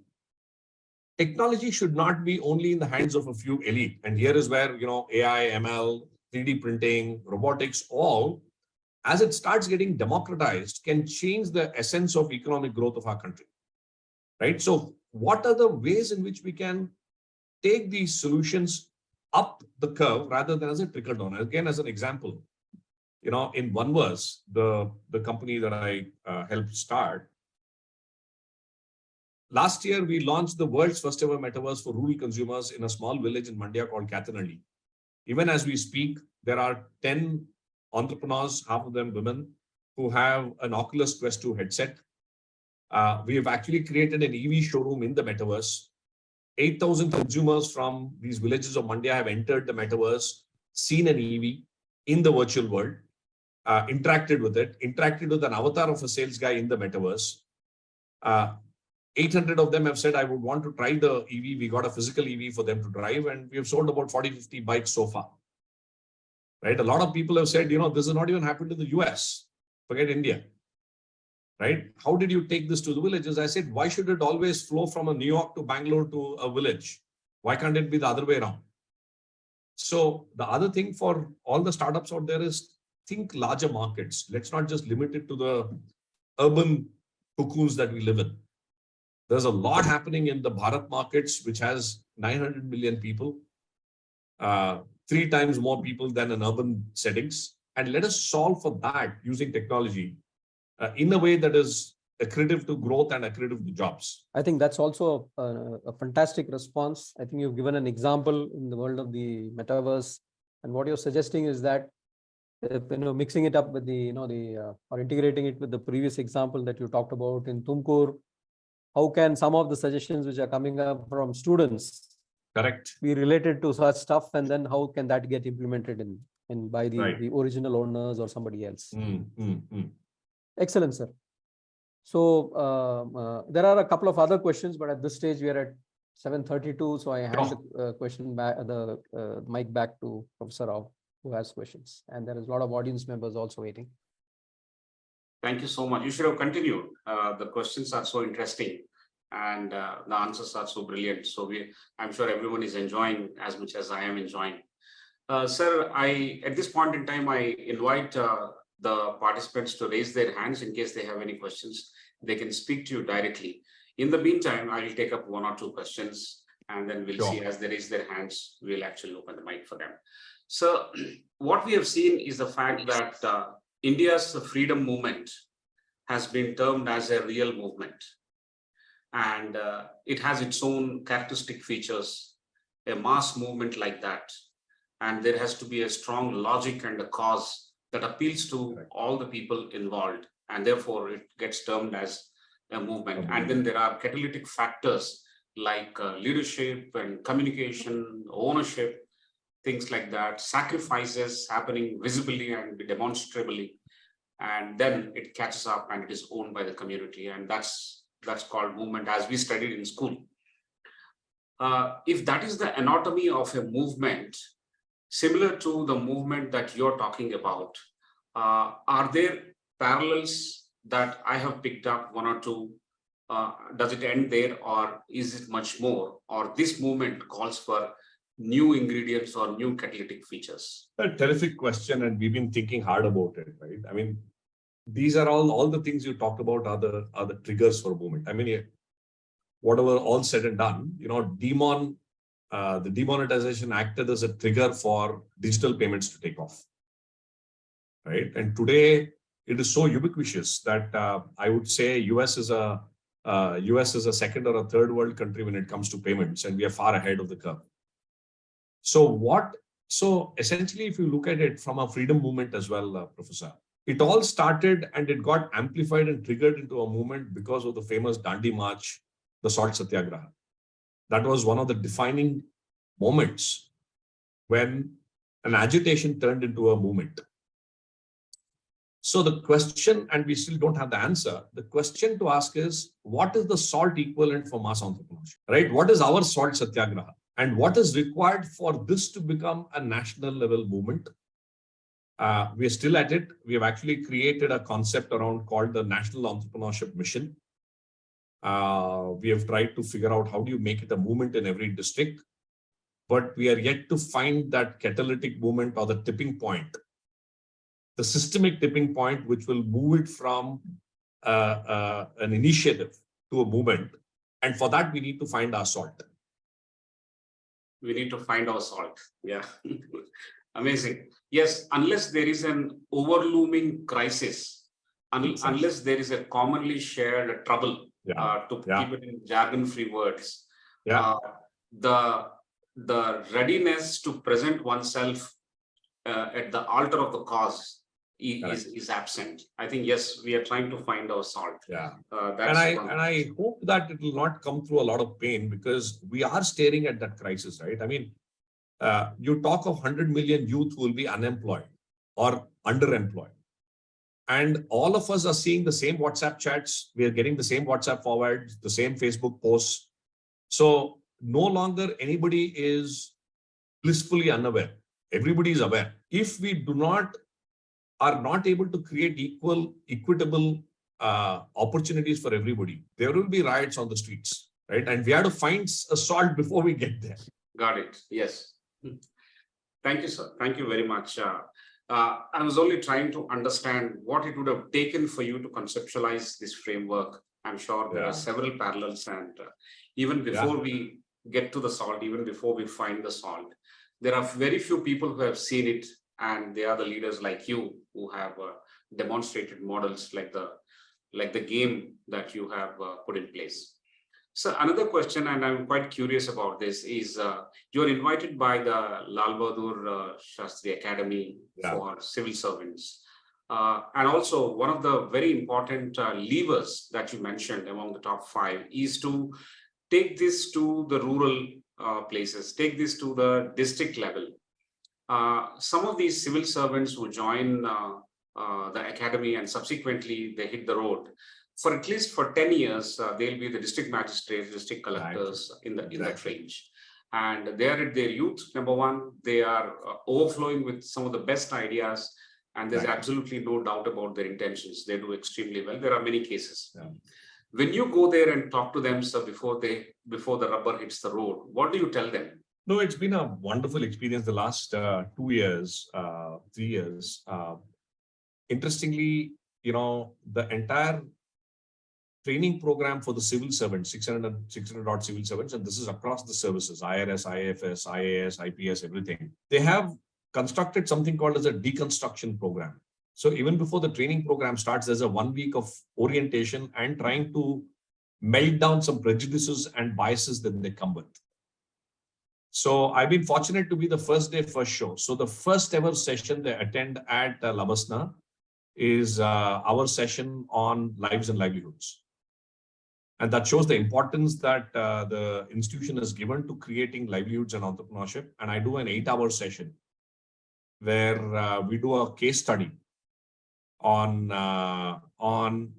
technology should not be only in the hands of a few elite. And here is where, AI, ML, 3D printing, robotics, all, as it starts getting democratized, can change the essence of economic growth of our country. Right? So what are the ways in which we can take these solutions up the curve rather than as a trickle down? Again, as an example, in OneVerse, the company that I helped start, last year, we launched the world's first ever metaverse for rural consumers in a small village in Mandya called Kathanalli. Even as we speak, there are 10 entrepreneurs, half of them women, who have an Oculus Quest 2 headset. We have actually created an EV showroom in the metaverse. 8,000 consumers from these villages of Mandya have entered the metaverse, seen an EV in the virtual world, interacted with it, interacted with an avatar of a sales guy in the metaverse. 800 of them have said, I would want to try the EV. We got a physical EV for them to drive, and we have sold about 40-50 bikes so far. Right? A lot of people have said, this has not even happened in the US. Forget India. Right? How did you take this to the villages? I said, why should it always flow from a New York to Bangalore to a village? Why can't it be the other way around? So the other thing for all the startups out there is think larger markets. Let's not just limit it to the urban cocoons that we live in. There's a lot happening in the Bharat markets, which has 900 million people, 3 times more people than in urban settings. And let us solve for that using technology in a way that is accretive to growth and accretive to jobs. I think that's also a fantastic response. I think you've given an example in the world of the metaverse. And what you're suggesting is that, mixing it up with the, or integrating it with the previous example that you talked about in Tumkur, how can some of the suggestions which are coming up from students Correct. be related to such stuff, and then how can that get implemented in by the, Right. the original owners or somebody else? Mm. Excellent, sir. So there are a couple of other questions, but at this stage we are at 7:32. So I hand the question back, the mic back to Professor Rao, who has questions, and there is a lot of audience members also waiting. Thank you so much. You should have continued. The questions are so interesting, and the answers are so brilliant. So I'm sure everyone is enjoying as much as I am enjoying. Sir, at this point in time, I invite the participants to raise their hands in case they have any questions. They can speak to you directly. In the meantime, I will take up 1 or 2 questions, and then we'll see as they raise their hands, we'll actually open the mic for them. So what we have seen is the fact that India's freedom movement has been termed as a real movement, and it has its own characteristic features, a mass movement like that, and there has to be a strong logic and a cause that appeals to all the people involved, and therefore it gets termed as a movement. And then there are catalytic factors like leadership and communication, ownership, things like that, sacrifices happening visibly and demonstrably, and then it catches up and it is owned by the community, and that's called movement as we studied in school. If that is the anatomy of a movement, similar to the movement that you're talking about, are there parallels that I have picked up, 1 or 2? Does it end there, or is it much more, or this movement calls for new ingredients or new catalytic features? A terrific question, and we've been thinking hard about it, right? I mean, these are all the things you talked about are the triggers for a movement. I mean, whatever all said and done, the demonetization acted as a trigger for digital payments to take off, right? And today it is so ubiquitous that I would say US is a second or a third world country when it comes to payments, and we are far ahead of the curve. So essentially, if you look at it from a freedom movement as well, Professor, it all started and it got amplified and triggered into a movement because of the famous Dandi March, the Salt Satyagraha. That was one of the defining moments when an agitation turned into a movement. So the question, and we still don't have the answer, the question to ask is, what is the SALT equivalent for mass entrepreneurship, right? What is our SALT Satyagraha? And what is required for this to become a national level movement? We are still at it. We have actually created a concept around called the National Entrepreneurship Mission. We have tried to figure out how do you make it a movement in every district, but we are yet to find that catalytic movement or the tipping point, the systemic tipping point, which will move it from an initiative to a movement. And for that, we need to find our SALT. We need to find our SALT. Yeah. Amazing. Yes, unless there is an overlooming crisis, unless there is a commonly shared trouble, keep it in jargon-free words, the readiness to present oneself at the altar of the cause is absent. I think, yes, we are trying to find our SALT. Yeah. And I hope that it will not come through a lot of pain, because we are staring at that crisis, right? I mean, you talk of 100 million youth who will be unemployed or underemployed. And all of us are seeing the same WhatsApp chats. We are getting the same WhatsApp forwards, the same Facebook posts. So no longer anybody is blissfully unaware. Everybody is aware. If we are not able to create equitable opportunities for everybody, there will be riots on the streets, right? And we have to find a SALT before we get there. Got it. Yes. Thank you, sir. Thank you very much. I was only trying to understand what it would have taken for you to conceptualize this framework. I'm sure there are several parallels, and even before we get to the salt, even before we find the salt, there are very few people who have seen it, and they are the leaders like you who have demonstrated models like the game that you have put in place. So another question, and I'm quite curious about this, is you're invited by the Lal Bahadur Shastri Academy for civil servants. And also one of the very important levers that you mentioned among the top 5 is to take this to the rural places, take this to the district level. Some of these civil servants who join the academy and subsequently they hit the road, for at least for 10 years, they'll be the district magistrates, district collectors in that range. And they are at their youth, number one, they are overflowing with some of the best ideas, and there's absolutely no doubt about their intentions. They do extremely well. There are many cases. When you go there and talk to them, sir, before the rubber hits the road, what do you tell them? No, it's been a wonderful experience the last 2 years, 3 years. Interestingly, the entire training program for the civil servants, 600 odd civil servants, and this is across the services, IRS, IFS, IAS, IPS, everything. They have constructed something called as a deconstruction program. So even before the training program starts, there's a 1 week of orientation and trying to melt down some prejudices and biases that they come with. So I've been fortunate to be the first day, first show. So the first ever session they attend at Labasna is our session on lives and livelihoods. And that shows the importance that the institution has given to creating livelihoods and entrepreneurship. And I do an 8-hour session where we do a case study on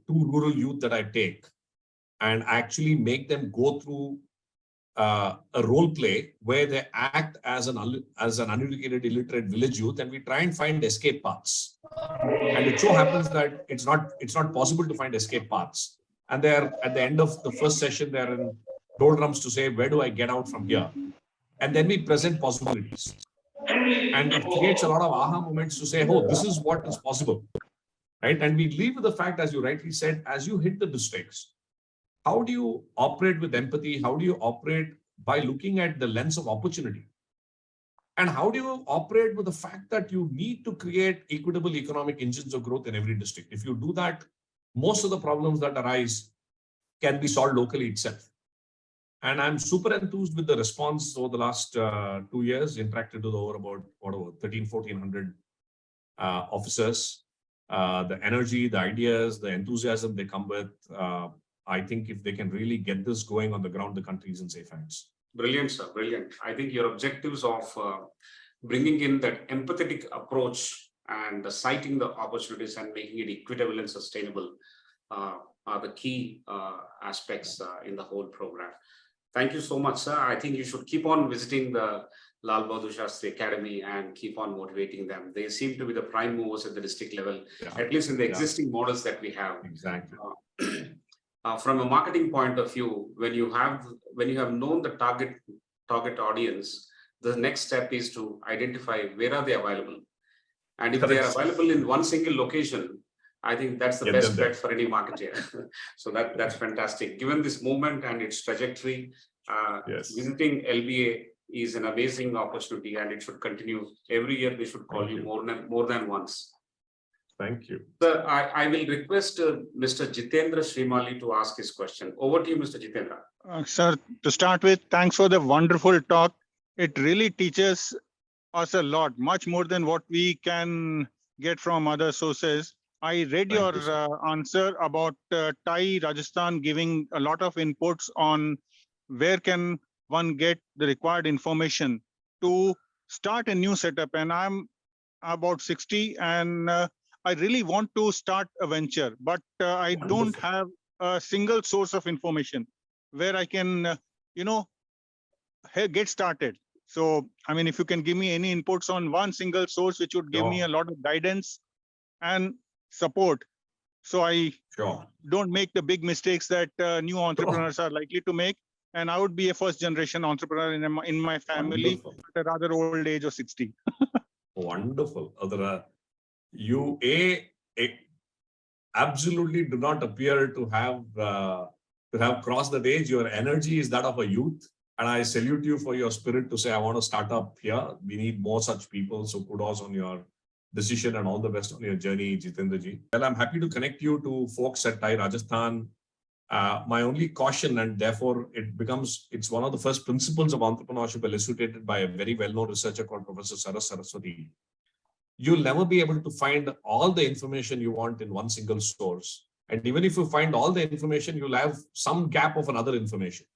2 rural youth that I take and actually make them go through a role play where they act as an uneducated, illiterate village youth, and we try and find escape paths. And it so happens that it's not possible to find escape paths. And they're at the end of the first session, they're in doldrums to say, where do I get out from here? And then we present possibilities. And it creates a lot of aha moments to say, oh, this is what is possible. Right? And we leave with the fact, as you rightly said, as you hit the districts, how do you operate with empathy? How do you operate by looking at the lens of opportunity? And how do you operate with the fact that you need to create equitable economic engines of growth in every district? If you do that, most of the problems that arise can be solved locally itself. And I'm super enthused with the response over the last 2 years, interacted with over about 1,300-1,400 officers. The energy, the ideas, the enthusiasm they come with. I think if they can really get this going on the ground, the country is in safe hands. Brilliant, sir. Brilliant. I think your objectives of bringing in that empathetic approach and citing the opportunities and making it equitable and sustainable are the key aspects in the whole program. Thank you so much, sir. I think you should keep on visiting the Lal Bahadur Shastri Academy and keep on motivating them. They seem to be the prime movers at the district level, at least in the existing models that we have. Exactly. From a marketing point of view, when you have known the target audience, the next step is to identify where are they available. And if they are available in one single location, I think that's the best bet for any marketer. So that's fantastic. Given this movement and its trajectory, visiting LBA is an amazing opportunity, and it should continue. Every year they should call you more than once. Thank you. Sir, I will request Mr. Jitendra Srimali to ask his question. Over to you, Mr. Jitendra. Sir, to start with, thanks for the wonderful talk. It really teaches us a lot, much more than what we can get from other sources. I read your answer about TIE Rajasthan giving a lot of inputs on where can one get the required information to start a new setup. And I'm about 60 and I really want to start a venture, but I don't have a single source of information where I can, get started. So, I mean, if you can give me any inputs on one single source, which would give me a lot of guidance and support, so I don't make the big mistakes that new entrepreneurs are likely to make. And I would be a first generation entrepreneur in my family at a rather old age of 60. Wonderful. You absolutely do not appear to have crossed that age. Your energy is that of a youth. And I salute you for your spirit to say, I want to start up here. We need more such people. So kudos on your decision and all the best on your journey, Jitendra ji. Well, I'm happy to connect you to folks at TiE Rajasthan. My only caution, and therefore it's one of the first principles of entrepreneurship elucidated by a very well-known researcher called Professor Saraswati. You'll never be able to find all the information you want in one single source. And even if you find all the information, you'll have some gap of another information.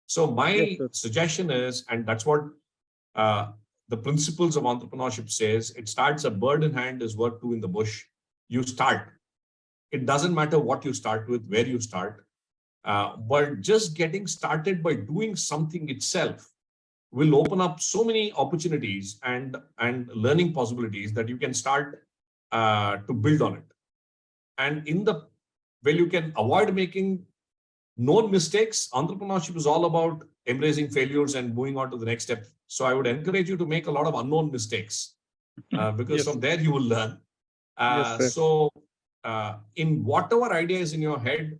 So my suggestion is, and that's what the principles of entrepreneurship says, it starts a bird in hand is worth two in the bush. You start. It doesn't matter what you start with, where you start, but just getting started by doing something itself will open up so many opportunities and learning possibilities that you can start to build on it. And you can avoid making known mistakes. Entrepreneurship is all about embracing failures and moving on to the next step. So I would encourage you to make a lot of unknown mistakes because from there you will learn. In whatever idea is in your head,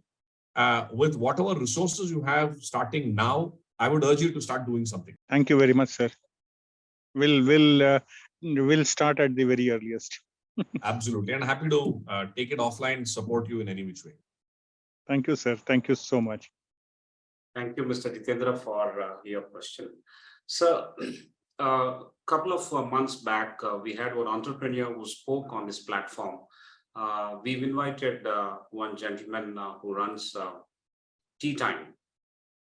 with whatever resources you have starting now, I would urge you to start doing something. Thank you very much, sir. We'll start at the very earliest. Absolutely. And happy to take it offline and support you in any which way. Thank you, sir. Thank you so much. Thank you, Mr. Jitendra, for your question. So, a couple of months back, we had one entrepreneur who spoke on this platform. We've invited one gentleman who runs Tea Time.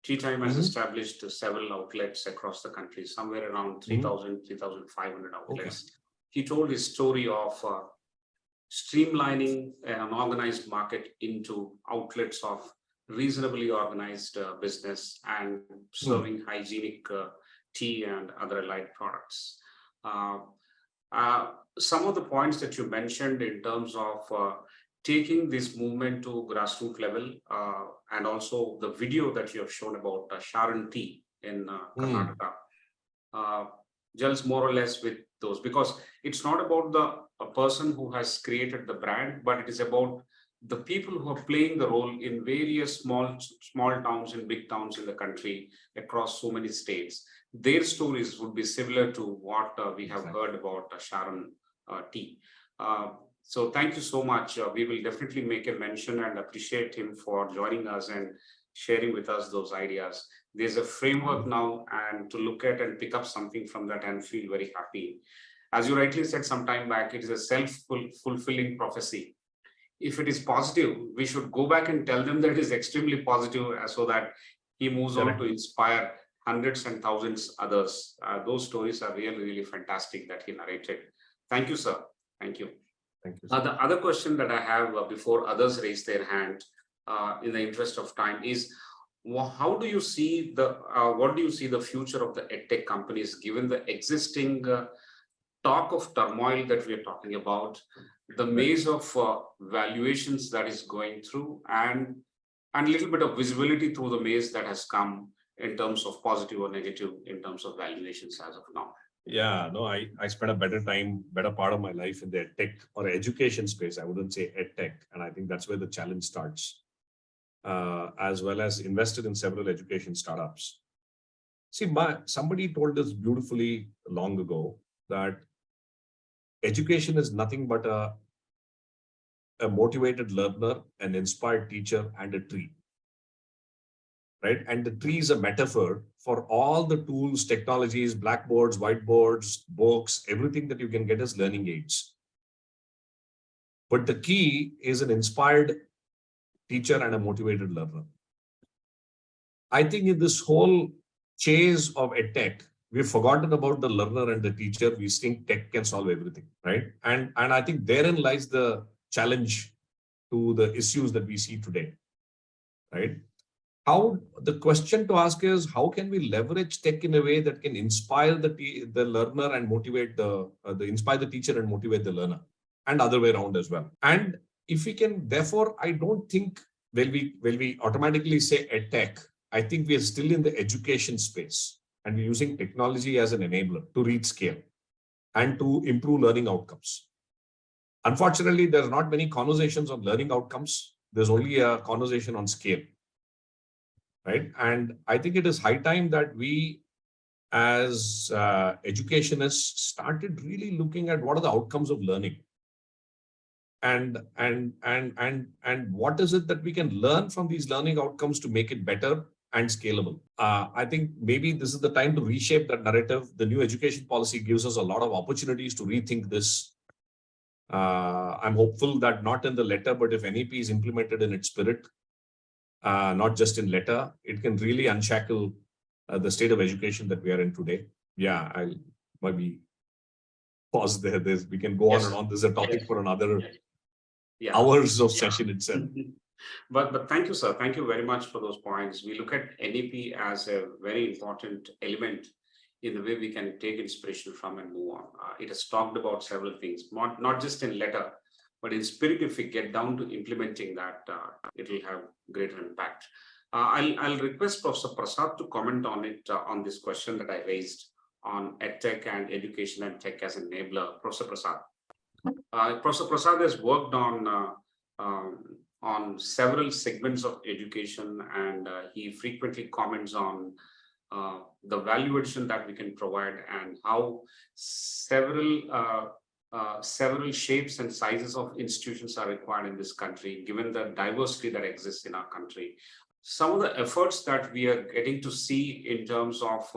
Tea Time has established several outlets across the country, somewhere around 3,000, 3,500 outlets. Okay. He told his story of streamlining an organized market into outlets of reasonably organized business and serving hygienic tea and other allied products. Some of the points that you mentioned in terms of taking this movement to grassroots level, and also the video that you have shown about Sharon tea in Karnataka, gels more or less with those, because it's not about a person who has created the brand, but it is about the people who are playing the role in various small towns and big towns in the country across so many states. Their stories would be similar to what we have heard about Sharon tea. So thank you so much. We will definitely make a mention and appreciate him for joining us and sharing with us those ideas. There's a framework now, and to look at and pick up something from that and feel very happy. As you rightly said some time back, it is a self-fulfilling prophecy. If it is positive, we should go back and tell them that it is extremely positive, so that he moves on to inspire hundreds and thousands others. Those stories are really, really fantastic that he narrated. Thank you, sir. Thank you. Thank you. The other question that I have before others raise their hand, in the interest of time, is how do you see what do you see the future of the edtech companies, given the existing talk of turmoil that we are talking about, the maze of valuations that is going through, and a little bit of visibility through the maze that has come in terms of positive or negative in terms of valuations as of now? Yeah, no, I spent a better part of my life in the tech or education space. I wouldn't say edtech. And I think that's where the challenge starts, as well as invested in several education startups. See, somebody told us beautifully long ago that education is nothing but a motivated learner, an inspired teacher, and a tree. Right? And the tree is a metaphor for all the tools, technologies, blackboards, whiteboards, books, everything that you can get as learning aids. But the key is an inspired teacher and a motivated learner. I think in this whole chase of edtech, we've forgotten about the learner and the teacher. We think tech can solve everything, right? And I think therein lies the challenge to the issues that we see today, right? The question to ask is, how can we leverage tech in a way that can inspire the learner and motivate inspire the teacher and motivate the learner, and other way around as well. And if we can, therefore, I don't think when we automatically say edtech, I think we are still in the education space, and we're using technology as an enabler to reach scale and to improve learning outcomes. Unfortunately, there's not many conversations on learning outcomes. There's only a conversation on scale, right? And I think it is high time that we, as educationists, started really looking at what are the outcomes of learning, and what is it that we can learn from these learning outcomes to make it better and scalable. I think maybe this is the time to reshape that narrative. The new education policy gives us a lot of opportunities to rethink this. I'm hopeful that not in the letter, but if NEP is implemented in its spirit, not just in letter, it can really unshackle the state of education that we are in today. Yeah, I'll maybe pause there. We can go on and on. This is a topic for another hours of session itself. But thank you, sir. Thank you very much for those points. We look at NEP as a very important element in the way we can take inspiration from and move on. It has talked about several things, not just in letter, but in spirit. If we get down to implementing that, it will have greater impact. I'll request Professor Prasad to comment on it, on this question that I raised on EdTech and education and tech as an enabler. Professor Prasad. Professor Prasad has worked on several segments of education, and he frequently comments on the value addition that we can provide and how several shapes and sizes of institutions are required in this country, given the diversity that exists in our country. Some of the efforts that we are getting to see in terms of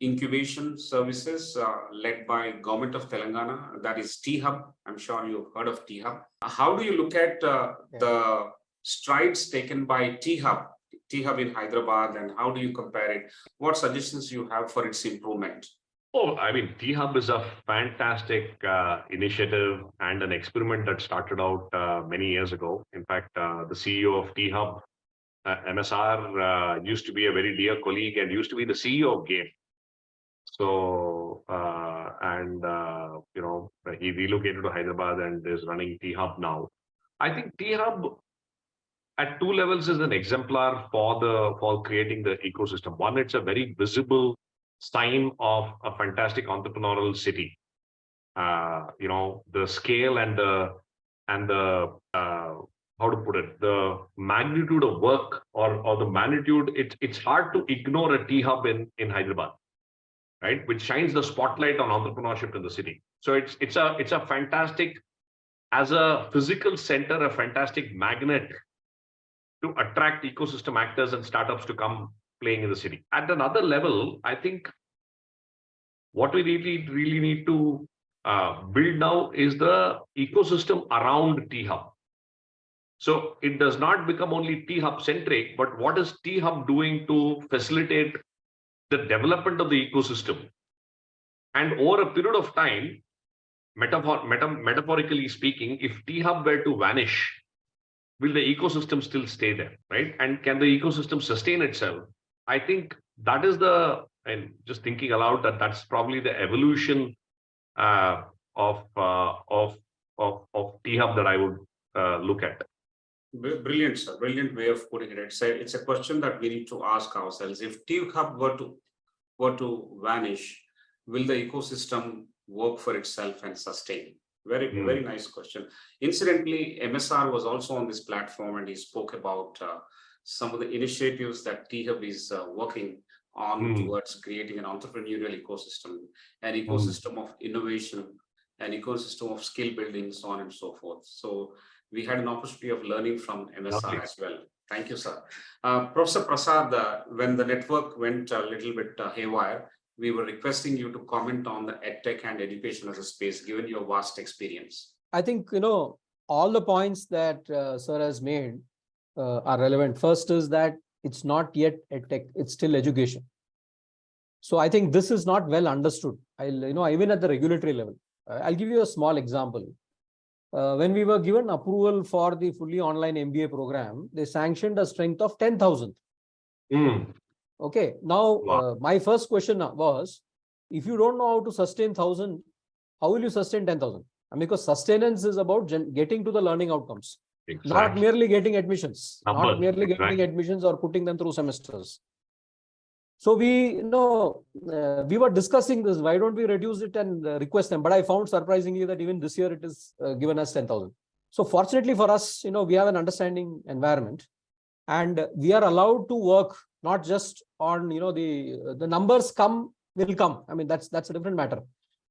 incubation services led by Government of Telangana, that is T-Hub. I'm sure you've heard of T-Hub. How do you look at the strides taken by T-Hub in Hyderabad, and how do you compare it? What suggestions you have for its improvement? Oh, I mean, T-Hub is a fantastic initiative and an experiment that started out many years ago. In fact, the CEO of T-Hub, MSR, used to be a very dear colleague and used to be the CEO of GAME. So, he relocated to Hyderabad and is running T-Hub now. I think T-Hub at two levels is an exemplar for creating the ecosystem. One, it's a very visible sign of a fantastic entrepreneurial city. The scale and the how to put it, the magnitude of work or the magnitude, it's hard to ignore a T-Hub in Hyderabad, right? Which shines the spotlight on entrepreneurship in the city. So it's a fantastic, as a physical center, a fantastic magnet to attract ecosystem actors and startups to come playing in the city. At another level, I think what we really need to build now is the ecosystem around T-Hub. So it does not become only T-Hub centric, but what is T-Hub doing to facilitate the development of the ecosystem? And over a period of time, metaphorically speaking, if T-Hub were to vanish, will the ecosystem still stay there, right? And can the ecosystem sustain itself? I think that is and just thinking aloud, that's probably the evolution of T-Hub that I would look at. Brilliant, sir. Brilliant way of putting it. It's a question that we need to ask ourselves. If T-Hub were to vanish, will the ecosystem work for itself and sustain? Very nice question. Incidentally, MSR was also on this platform, and he spoke about some of the initiatives that T-Hub is working on towards creating an entrepreneurial ecosystem, an ecosystem of innovation, an ecosystem of skill building, so on and so forth. So we had an opportunity of learning from MSR as well. Thank you, sir. Professor Prasad, when the network went a little bit haywire, we were requesting you to comment on the EdTech and education as a space, given your vast experience. I think, all the points that sir has made are relevant. First is that it's not yet EdTech, it's still education. So I think this is not well understood. Even at the regulatory level. I'll give you a small example. When we were given approval for the fully online MBA program, they sanctioned a strength of 10,000. Okay. Now, my first question was, if you don't know how to sustain 1,000, how will you sustain 10,000? Because sustenance is about getting to the learning outcomes, not merely getting admissions, not merely getting admissions or putting them through semesters. So we we were discussing this. Why don't we reduce it and request them? But I found surprisingly that even this year it is given us 10,000. So fortunately for us, we have an understanding environment, and we are allowed to work not just on the numbers will come. I mean that's a different matter.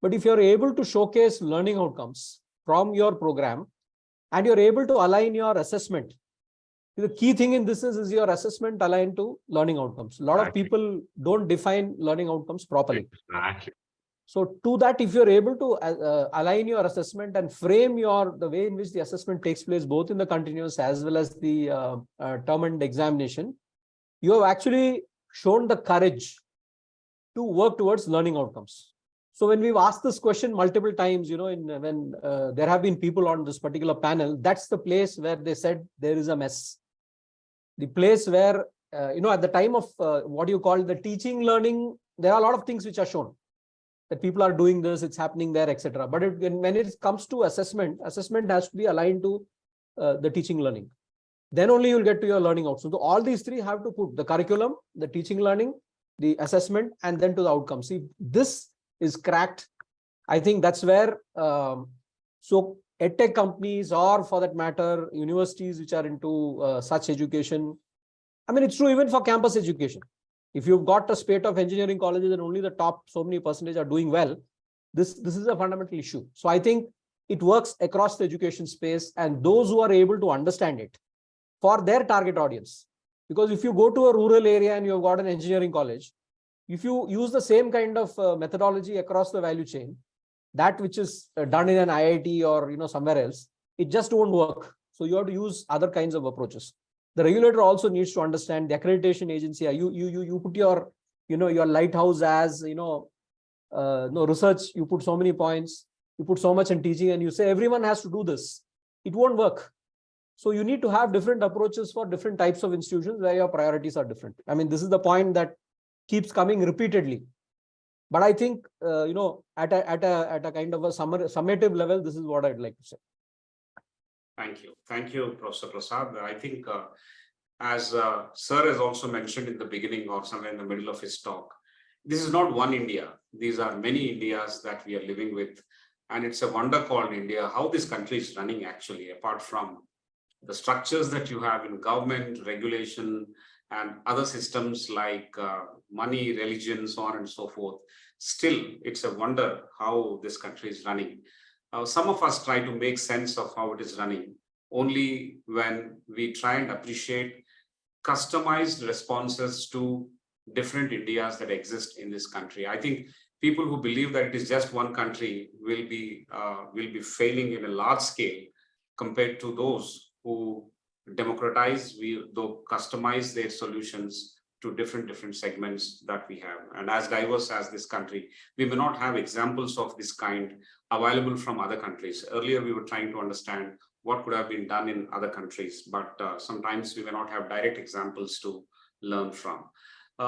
But if you're able to showcase learning outcomes from your program, and you're able to align your assessment. The key thing in this is your assessment aligned to learning outcomes. A lot of people don't define learning outcomes properly. Exactly. So to that, if you're able to align your assessment and frame the way in which the assessment takes place, both in the continuous as well as the term and examination, you have actually shown the courage to work towards learning outcomes. So when we've asked this question multiple times, when there have been people on this particular panel, that's the place where they said there is a mess. The place where, at the time of what you call the teaching learning, there are a lot of things which are shown that people are doing this, it's happening there, etc. But when it comes to assessment has to be aligned to the teaching learning. Then only you'll get to your learning outcomes. So all these three have to put the curriculum, the teaching learning, the assessment, and then to the outcome. See, this is cracked. I think that's where, so edtech companies, or for that matter, universities which are into such education. I mean, it's true even for campus education. If you've got a spate of engineering colleges and only the top so many percentage are doing well, this is a fundamental issue. So I think it works across the education space, and those who are able to understand it for their target audience. Because if you go to a rural area and you've got an engineering college, if you use the same kind of methodology across the value chain, that which is done in an IIT or somewhere else, it just won't work. So you have to use other kinds of approaches. The regulator also needs to understand, the accreditation agency. You put your your lighthouse as research. You put so many points, you put so much in teaching, and you say everyone has to do this. It won't work. So you need to have different approaches for different types of institutions where your priorities are different. I mean, this is the point that keeps coming repeatedly. But I think, at a kind of a summative level, this is what I'd like to say. Thank you. Thank you, Professor Prasad. I think, as Sir has also mentioned in the beginning or somewhere in the middle of his talk, this is not one India. These are many Indias that we are living with. And it's a wonder called India, how this country is running actually, apart from the structures that you have in government, regulation, and other systems like money, religion, so on and so forth. Still, it's a wonder how this country is running. Some of us try to make sense of how it is running only when we try and appreciate customized responses to different Indias that exist in this country. I think people who believe that it is just one country will be failing in a large scale compared to those who democratize, customize their solutions to different segments that we have. And as diverse as this country, we may not have examples of this kind available from other countries. Earlier, we were trying to understand what could have been done in other countries, but sometimes we may not have direct examples to learn from.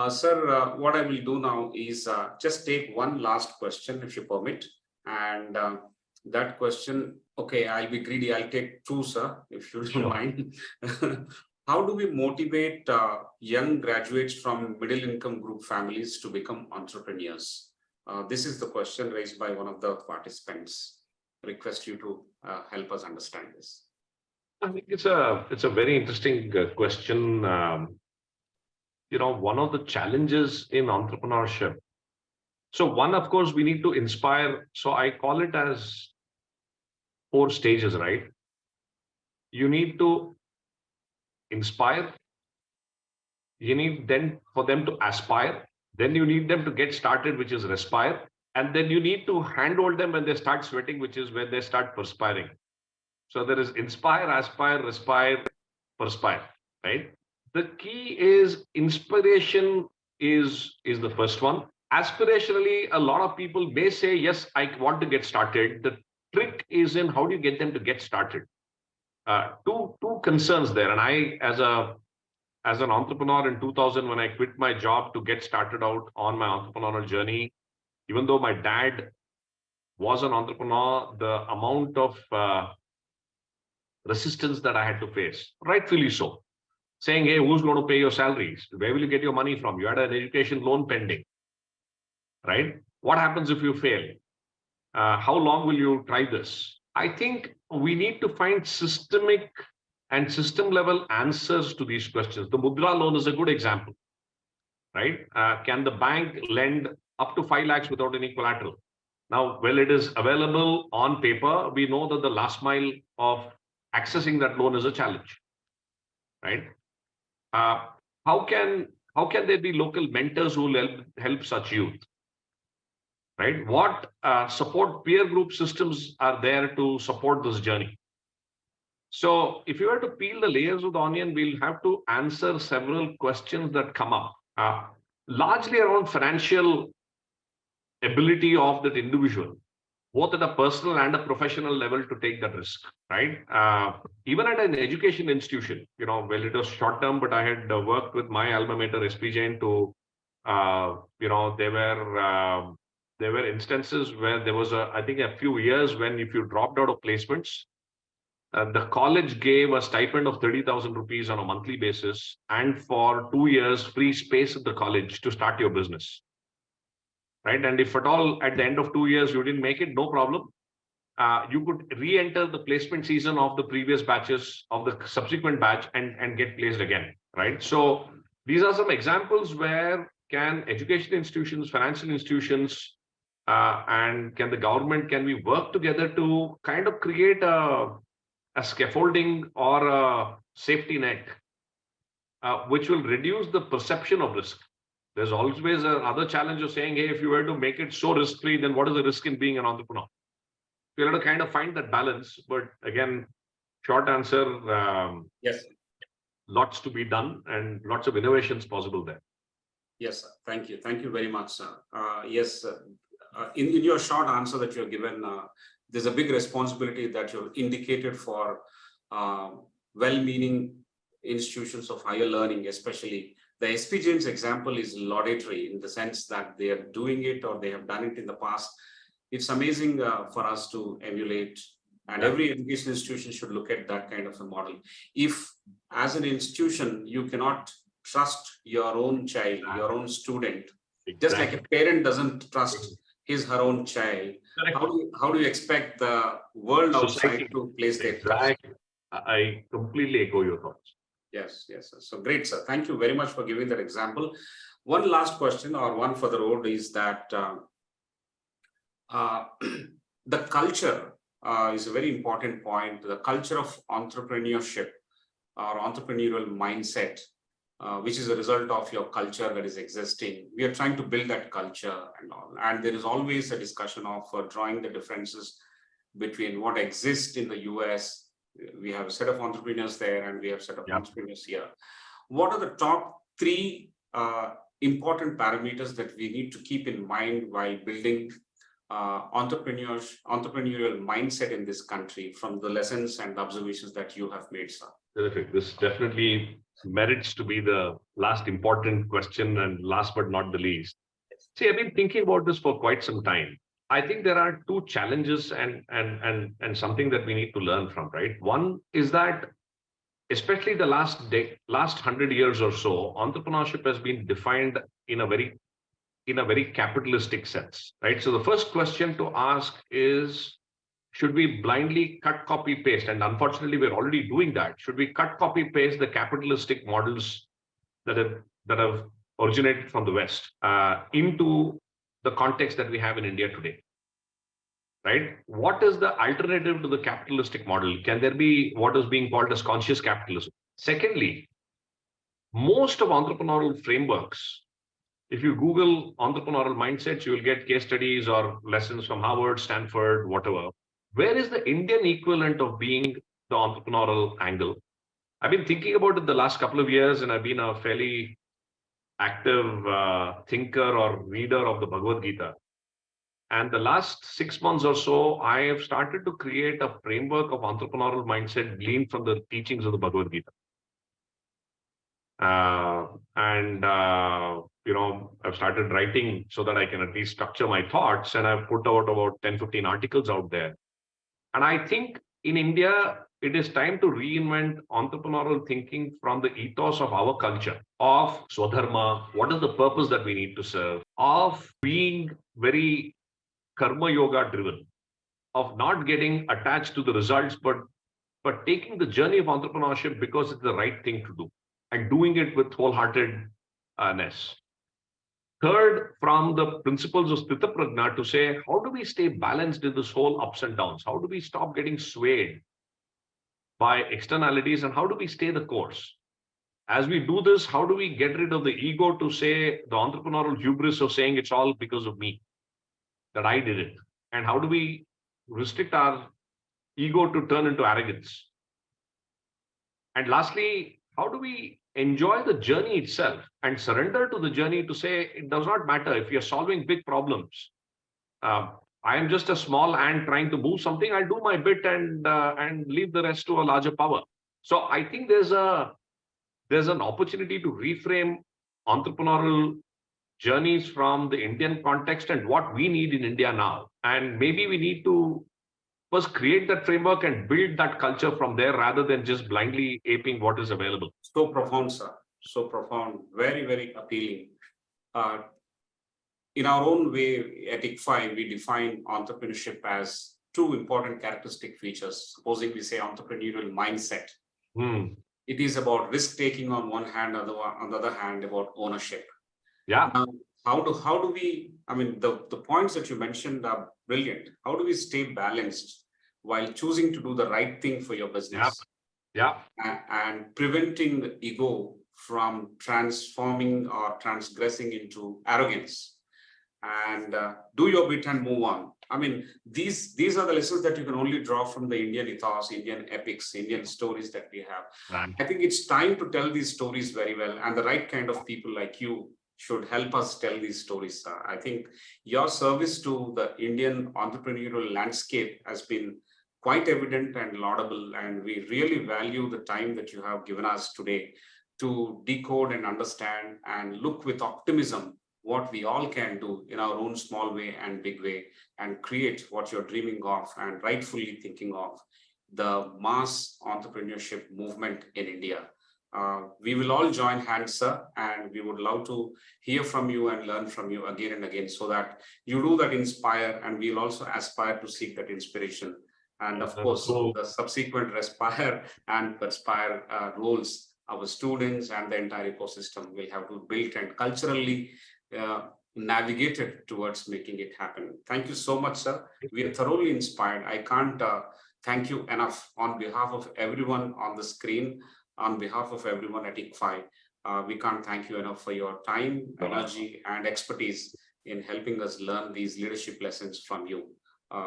Sir, what I will do now is just take one last question, if you permit. And that question, okay, I'll be greedy. I'll take two, sir, if you don't mind. How do we motivate young graduates from middle-income group families to become entrepreneurs? This is the question raised by one of the participants. Request you to help us understand this. I think it's a very interesting question. One of the challenges in entrepreneurship. So one, of course, we need to inspire. So I call it as 4 stages, right? You need to inspire. You need then for them to aspire. Then you need them to get started, which is respire. And then you need to handhold them when they start sweating, which is when they start perspiring. So there is inspire, aspire, respire, perspire, right? The key is inspiration is the first one. Aspirationally, a lot of people may say, yes, I want to get started. The trick is in how do you get them to get started? Two concerns there. And I, as an entrepreneur in 2000, when I quit my job to get started out on my entrepreneurial journey, even though my dad was an entrepreneur, the amount of resistance that I had to face, rightfully so. saying, hey, who's going to pay your salaries? Where will you get your money from? You had an education loan pending, right? What happens if you fail? How long will you try this? I think we need to find systemic and system level answers to these questions. The Mudra loan is a good example, right? Can the bank lend up to 5 lakhs without any collateral? Now, well, it is available on paper. We know that the last mile of accessing that loan is a challenge, right? How can there be local mentors who will help such youth, right? What support peer group systems are there to support this journey? So if you were to peel the layers of the onion, we'll have to answer several questions that come up, largely around financial ability of that individual, both at a personal and a professional level, to take that risk, right? Even at an education institution, well, it was short term, but I had worked with my alma mater, SP Jain, to, there were instances where there was I think a few years when if you dropped out of placements, the college gave a stipend of 30,000 rupees on a monthly basis, and for 2 years, free space at the college to start your business. Right. And if at all at the end of 2 years you didn't make it, no problem. You could re-enter the placement season of the previous batches of the subsequent batch and get placed again. Right. So these are some examples where can education institutions, financial institutions, and can the government, can we work together to kind of create a scaffolding or a safety net, which will reduce the perception of risk. There's always another challenge of saying, hey, if you were to make it so risk-free, then what is the risk in being an entrepreneur? You have to kind of find that balance. But again, short answer, yes, lots to be done and lots of innovations possible there. Yes, sir. Thank you. Thank you very much, sir. Yes, in your short answer that you've given, there's a big responsibility that you've indicated for well-meaning institutions of higher learning, especially. The SP Jain's example is laudatory in the sense that they are doing it or they have done it in the past. It's amazing for us to emulate, and every education institution should look at that kind of a model. If as an institution, you cannot trust your own child, your own student, just like a parent doesn't trust his, her own child, how do you expect the world outside to place their trust? I completely echo your thoughts. Yes, yes. So great, sir. Thank you very much for giving that example. One last question, or one for the road, is that the culture is a very important point. The culture of entrepreneurship or entrepreneurial mindset, which is a result of your culture that is existing. We are trying to build that culture and all. And there is always a discussion of drawing the differences between what exists in the US. We have a set of entrepreneurs there and we have a set of entrepreneurs here. What are the top 3 important parameters that we need to keep in mind while building entrepreneurial mindset in this country from the lessons and observations that you have made, sir? Terrific. This definitely merits to be the last important question, and last but not the least. See, I've been thinking about this for quite some time. I think there are 2 challenges and something that we need to learn from, right? One is that, especially the last 100 years or so, entrepreneurship has been defined in a very capitalistic sense, right? So the first question to ask is, should we blindly cut, copy, paste? And unfortunately, we're already doing that. Should we cut, copy, paste the capitalistic models that have originated from the West into the context that we have in India today, right? What is the alternative to the capitalistic model? Can there be what is being called as conscious capitalism? Secondly, most of entrepreneurial frameworks, if you Google entrepreneurial mindsets, you will get case studies or lessons from Harvard, Stanford, whatever. Where is the Indian equivalent of being the entrepreneurial angle? I've been thinking about it the last couple of years, and I've been a fairly active thinker or reader of the Bhagavad Gita. And the last 6 months or so, I have started to create a framework of entrepreneurial mindset gleaned from the teachings of the Bhagavad Gita. I've started writing so that I can at least structure my thoughts, and I've put out about 10-15 articles out there. And I think in India, it is time to reinvent entrepreneurial thinking from the ethos of our culture, of Swadharma, what is the purpose that we need to serve, of being very karma yoga driven, of not getting attached to the results, but taking the journey of entrepreneurship because it's the right thing to do and doing it with wholeheartedness. Third, from the principles of Sthita Prajna, to say, how do we stay balanced in this whole ups and downs? How do we stop getting swayed by externalities, and how do we stay the course? As we do this, how do we get rid of the ego to say the entrepreneurial hubris of saying it's all because of me, that I did it? And how do we restrict our ego to turn into arrogance? And lastly, how do we enjoy the journey itself and surrender to the journey to say it does not matter if you're solving big problems. I am just a small ant trying to move something. I'll do my bit and leave the rest to a larger power. So I think there's an opportunity to reframe entrepreneurial journeys from the Indian context and what we need in India now. And maybe we need to first create that framework and build that culture from there rather than just blindly aping what is available. So profound, sir. So profound. Very, very appealing. In our own way, at ICFAI, we define entrepreneurship as two important characteristic features. Supposing we say entrepreneurial mindset. It is about risk-taking on one hand, on the other hand, about ownership. Yeah. Now, how do we, I mean, the points that you mentioned are brilliant. How do we stay balanced while choosing to do the right thing for your business? Yeah. And preventing the ego from transforming or transgressing into arrogance, and do your bit and move on. I mean, these are the lessons that you can only draw from the Indian ethos, Indian epics, Indian stories that we have. Right. I think it's time to tell these stories very well, and the right kind of people like you should help us tell these stories. I think your service to the Indian entrepreneurial landscape has been quite evident and laudable, and we really value the time that you have given us today to decode and understand and look with optimism what we all can do in our own small way and big way, and create what you're dreaming of and rightfully thinking of, the mass entrepreneurship movement in India. We will all join hands, sir, and we would love to hear from you and learn from you again and again, so that you do that inspire, and we'll also aspire to seek that inspiration. And of course, the subsequent respire and perspire roles, our students and the entire ecosystem will have to build and culturally navigate it towards making it happen. Thank you so much, sir. We are thoroughly inspired. I can't thank you enough on behalf of everyone on the screen, on behalf of everyone at ICFAI. We can't thank you enough for your time, energy, and expertise in helping us learn these leadership lessons from you.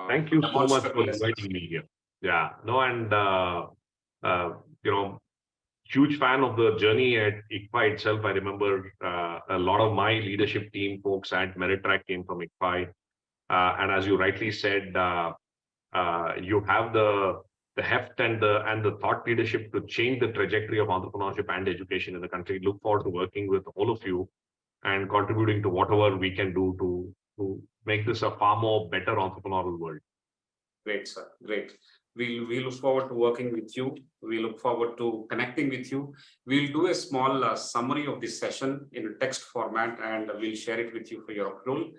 Thank you so much for inviting me here. Yeah, no, and huge fan of the journey at ICFAI itself. I remember a lot of my leadership team folks at Merittrack came from ICFAI, and as you rightly said, you have the heft and the thought leadership to change the trajectory of entrepreneurship and education in the country. Look forward to working with all of you and contributing to whatever we can do to make this a far more better entrepreneurial world. Great, sir. Great. We look forward to working with you. We look forward to connecting with you. We'll do a small summary of this session in a text format, and we'll share it with you for your approval.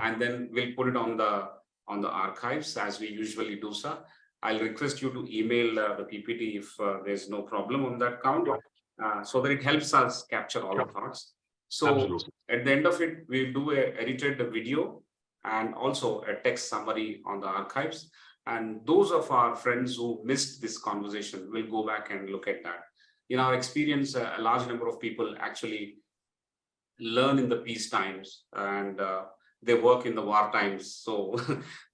And then we'll put it on the archives as we usually do, sir. I'll request you to email the PPT if there's no problem on that count, so that it helps us capture all the thoughts. So absolutely, at the end of it, we'll do a edited video and also a text summary on the archives. And those of our friends who missed this conversation will go back and look at that. In our experience, a large number of people actually learn in the peace times, and they work in the war times. So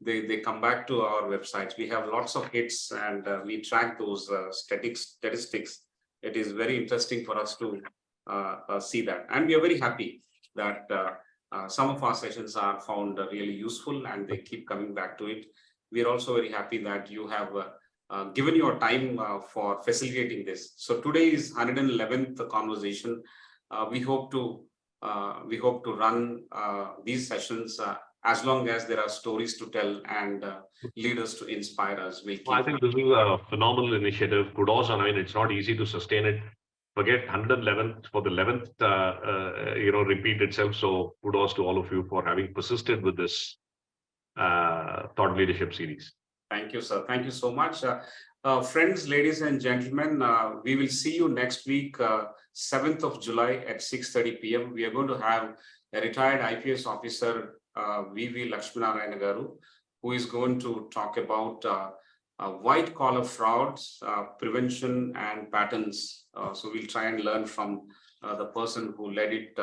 they come back to our websites. We have lots of hits, and we track those statistics. It is very interesting for us to see that. And we are very happy that some of our sessions are found really useful, and they keep coming back to it. We are also very happy that you have given your time for facilitating this. So today is 111th conversation. We hope to run these sessions as long as there are stories to tell and leaders to inspire us, we'll keep. I think this is a phenomenal initiative. Kudos, and I mean, it's not easy to sustain it. Forget 111th for the 11th, repeat itself. So kudos to all of you for having persisted with this thought leadership series. Thank you, sir. Thank you so much. Friends, ladies and gentlemen, we will see you next week, 7th of July at 6:30 p.m. We are going to have a retired IPS officer, V.V. Lakshminarayan Garu, who is going to talk about white collar frauds, prevention and patterns. So we'll try and learn from the person who led it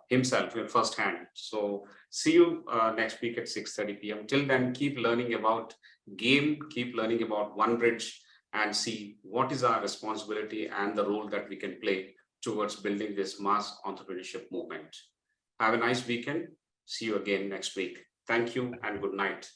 himself in first hand. So see you next week at 6:30 p.m. Till then, keep learning about game, keep learning about OneBridge, and see what is our responsibility and the role that we can play towards building this mass entrepreneurship movement. Have a nice weekend. See you again next week. Thank you and good night.